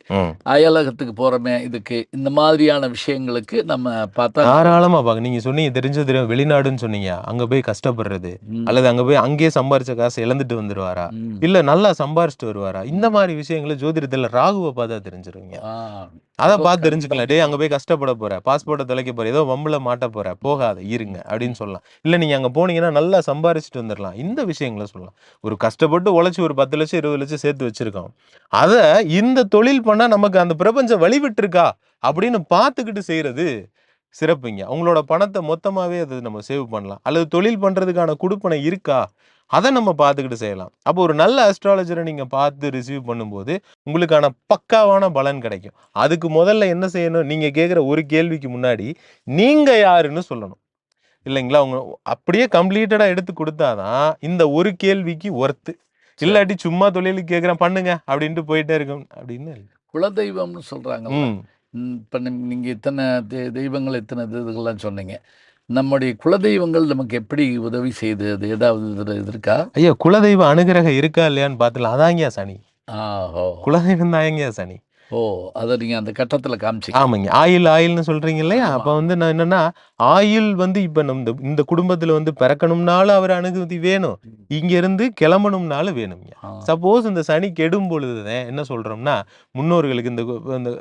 அயலகத்துக்கு போறோமே இதுக்கு, இந்த மாதிரியான விஷயங்களுக்கு நம்ம பார்த்தா தாராளமா பாக்க. நீங்க சொன்னீங்க தெரிஞ்சது வெளிநாடுன்னு சொன்னீங்க. அங்க போய் கஷ்டப்படுறது, அல்லது அங்க போய் அங்கேயே சம்பாரிச்ச காசு இழந்துட்டு வந்துருவாரா, இல்ல நல்லா சம்பாரிச்சுட்டு வருவாரா, இந்த மாதிரி விஷயங்களை ஜோதிடத்துல ராகுவை பார்த்தா தெரிஞ்சிருவீங்க. அதை பார்த்து தெரிஞ்சுக்கலாம். டே அங்க போய் கஷ்டப்பட போற, பாஸ்போர்ட்டை தொலைக்க போற, ஏதோ வம்புல மாட்ட போற, போகாத இருங்க அப்படின்னு சொல்லலாம். இல்ல நீங்க அங்க போனீங்கன்னா நல்லா சம்பாரிச்சுட்டு வந்துடலாம், இந்த விஷயங்களை சொல்லலாம். ஒரு கஷ்டப்பட்டு உழைச்சி ஒரு 10 லட்சம் 20 லட்சம் சேர்த்து வச்சிருக்கோம், அதை இந்த தொழில் பண்ணா நமக்கு அந்த பிரபஞ்சம் வழிவிட்டு இருக்கா அப்படின்னு பார்த்துக்கிட்டு செய்யறது சிறப்புங்க. உங்களோட பணத்தை மொத்தமாவே அது நம்ம சேவ் பண்ணலாம். அல்லது தொழில் பண்றதுக்கான கொடுப்பனை இருக்கா, அதை நம்ம பார்த்துக்கிட்டு செய்யலாம். அப்போ ஒரு நல்ல அஸ்ட்ராலஜரை நீங்க பார்த்து ரிசீவ் பண்ணும்போது உங்களுக்கான பக்காவான பலன் கிடைக்கும். அதுக்கு முதல்ல என்ன செய்யணும், நீங்க கேட்குற ஒரு கேள்விக்கு முன்னாடி நீங்க யாருன்னு சொல்லணும் இல்லைங்களா? அவங்க அப்படியே கம்ப்ளீட்டடா எடுத்து கொடுத்தாதான் இந்த ஒரு கேள்விக்கு ஒர்த்து. இல்லாட்டி சும்மா தொழிலுக்கு கேட்குறேன் பண்ணுங்க அப்படின்ட்டு போயிட்டே இருக்கும் அப்படின்னு. குலதெய்வம்னு சொல்றாங்க. இப்போ நீங்கள் இத்தனை தெய்வங்கள், இத்தனை இதுகள்லாம் சொன்னீங்க. நம்முடைய குலதெய்வங்கள் நமக்கு எப்படி உதவி செய்யுது? அது ஏதாவது இது இருக்கா? ஐயா, குலதெய்வ அனுகிரகம் இருக்கா இல்லையான்னு பார்த்துலாம். அதாங்கயா சனி. குலதெய்வம் தான் ஐயா சனி. ஓ, அதை நீங்க அந்த கட்டத்துல காமிச்சீங்க. ஆமாங்க. ஆயில்னு சொல்றீங்க இல்லையா? அப்ப வந்து நான் என்னன்னா, ஆயில் வந்து இப்ப இந்த குடும்பத்துல வந்து பிறக்கணும்னாலும் அவர் அனுமதி வேணும், இங்க இருந்து கிளம்பணும்னாலும் வேணுங்க. சப்போஸ் இந்த சனி கெடும் பொழுதுதான் என்ன சொல்றோம்னா, முன்னோர்களுக்கு இந்த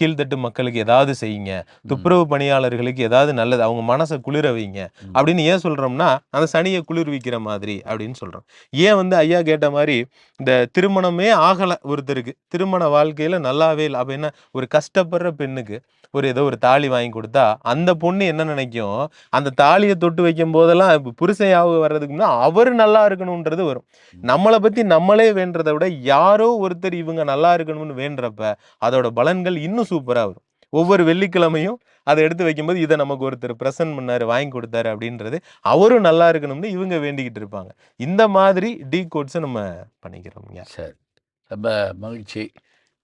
கீழ்த்தட்டு மக்களுக்கு ஏதாவது செய்யுங்க, துப்புரவு பணியாளர்களுக்கு ஏதாவது நல்லது, அவங்க மனசை குளிர வைங்க அப்படின்னு ஏன் சொல்றோம்னா, அந்த சனியை குளிர்விக்கிற மாதிரி அப்படின்னு சொல்றோம். ஏன் வந்து ஐயா கேட்ட மாதிரி இந்த திருமணமே ஆகல ஒருத்தருக்கு, திருமண வாழ்க்கையில நல்லாவே இல்லை, அப்ப என்ன ஒரு கஷ்டப்படுற பெண்ணுக்கு ஏதோ ஒரு தாலி வாங்கி கொடுத்தா அந்த பொண்ணு என்ன நினைக்கும், அந்த தாலியை தொட்டு வைக்கும் போதெல்லாம் புருஷையாக வர்றதுக்கு முன்னா அவரு நல்லா இருக்கணும்ன்றது வரும். நம்மளை பத்தி நம்மளே வேண்டதை விட யாரோ ஒருத்தர் இவங்க நல்லா இருக்கணும்னு வேண்டப்ப அதோட பலன்கள் இன்னும் சூப்பரா வரும். ஒவ்வொரு வெள்ளிக்கிழமையும் அதை எடுத்து வைக்கும்போது இதை நமக்கு ஒருத்தர் பிரசன்ட் பண்ணாரு, வாங்கி கொடுத்தாரு அப்படின்றது அவரும் நல்லா இருக்கணும்னு இவங்க வேண்டிக்கிட்டு இருப்பாங்க. இந்த மாதிரி டீ கோட்ஸை நம்ம பண்ணிக்கிறோம்ங்க. சரி, ரொம்ப மகிழ்ச்சி.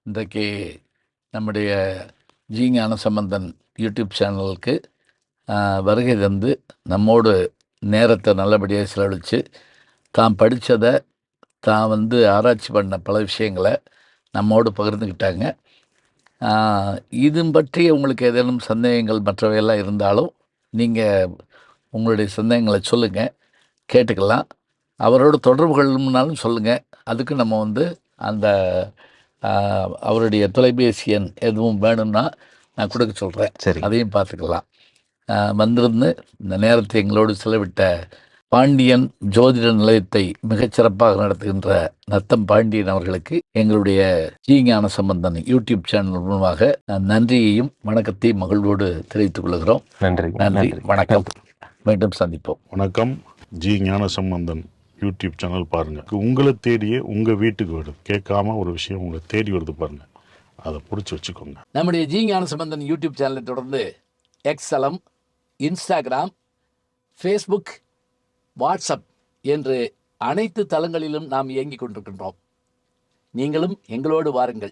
இன்றைக்கு நம்முடைய ஜி ஞானசம்பந்தன் யூடியூப் சேனலுக்கு வருகை தந்து நம்மோடு நேரத்தை நல்லபடியாக செலவழித்து தான் படித்ததை, தான் வந்து ஆராய்ச்சி பண்ண பல விஷயங்களை நம்மோடு பகிர்ந்துக்கிட்டாங்க. இது பற்றி உங்களுக்கு ஏதேனும் சந்தேகங்கள் மற்றவையெல்லாம் இருந்தாலும் நீங்கள் உங்களுடைய சந்தேகங்களை சொல்லுங்கள், கேட்டுக்கலாம். அவரோட தொடர்பு கொள்ளணும்னாலும் சொல்லுங்கள், அதுக்கு நம்ம வந்து அந்த அவருடைய தொலைபேசி எண் எதுவும் வேணும்னா நான் கொடுக்க சொல்கிறேன். சரி, அதையும் பார்த்துக்கலாம். வந்திருந்து இந்த நேரத்தை எங்களோடு செலவிட்ட பாண்டியன் ஜோதிட நிலையத்தை மிகச்சிறப்பாக நடத்துகின்ற நத்தம் பாண்டியன் அவர்களுக்கு எங்களுடைய ஜி ஞானசம்பந்தன் யூடியூப் சேனல் மூலமாக நன்றியையும் வணக்கத்தையும் மகிழ்வோடு தெரிவித்துக் கொள்கிறோம். நன்றி, வணக்கம். மீண்டும் சந்திப்போம். வணக்கம். ஜி ஞானசம்பந்தன் யூடியூப் சேனல் பாருங்க. உங்களை தேடியே உங்க வீட்டுக்கு வரும். கேட்காம ஒரு விஷயம் உங்களை தேடி வருது பாருங்க, அதை பிடிச்சி வச்சுக்கோங்க. நம்முடைய ஜி ஞானசம்பந்தன் யூடியூப் சேனலை தொடர்ந்து எக்ஸலம், இன்ஸ்டாகிராம், ஃபேஸ்புக், வாட்ஸ்அப் என்று அனைத்து தளங்களிலும் நாம் இயங்கிக் கொண்டிருக்கின்றோம். நீங்களும் எங்களோடு வாருங்கள்.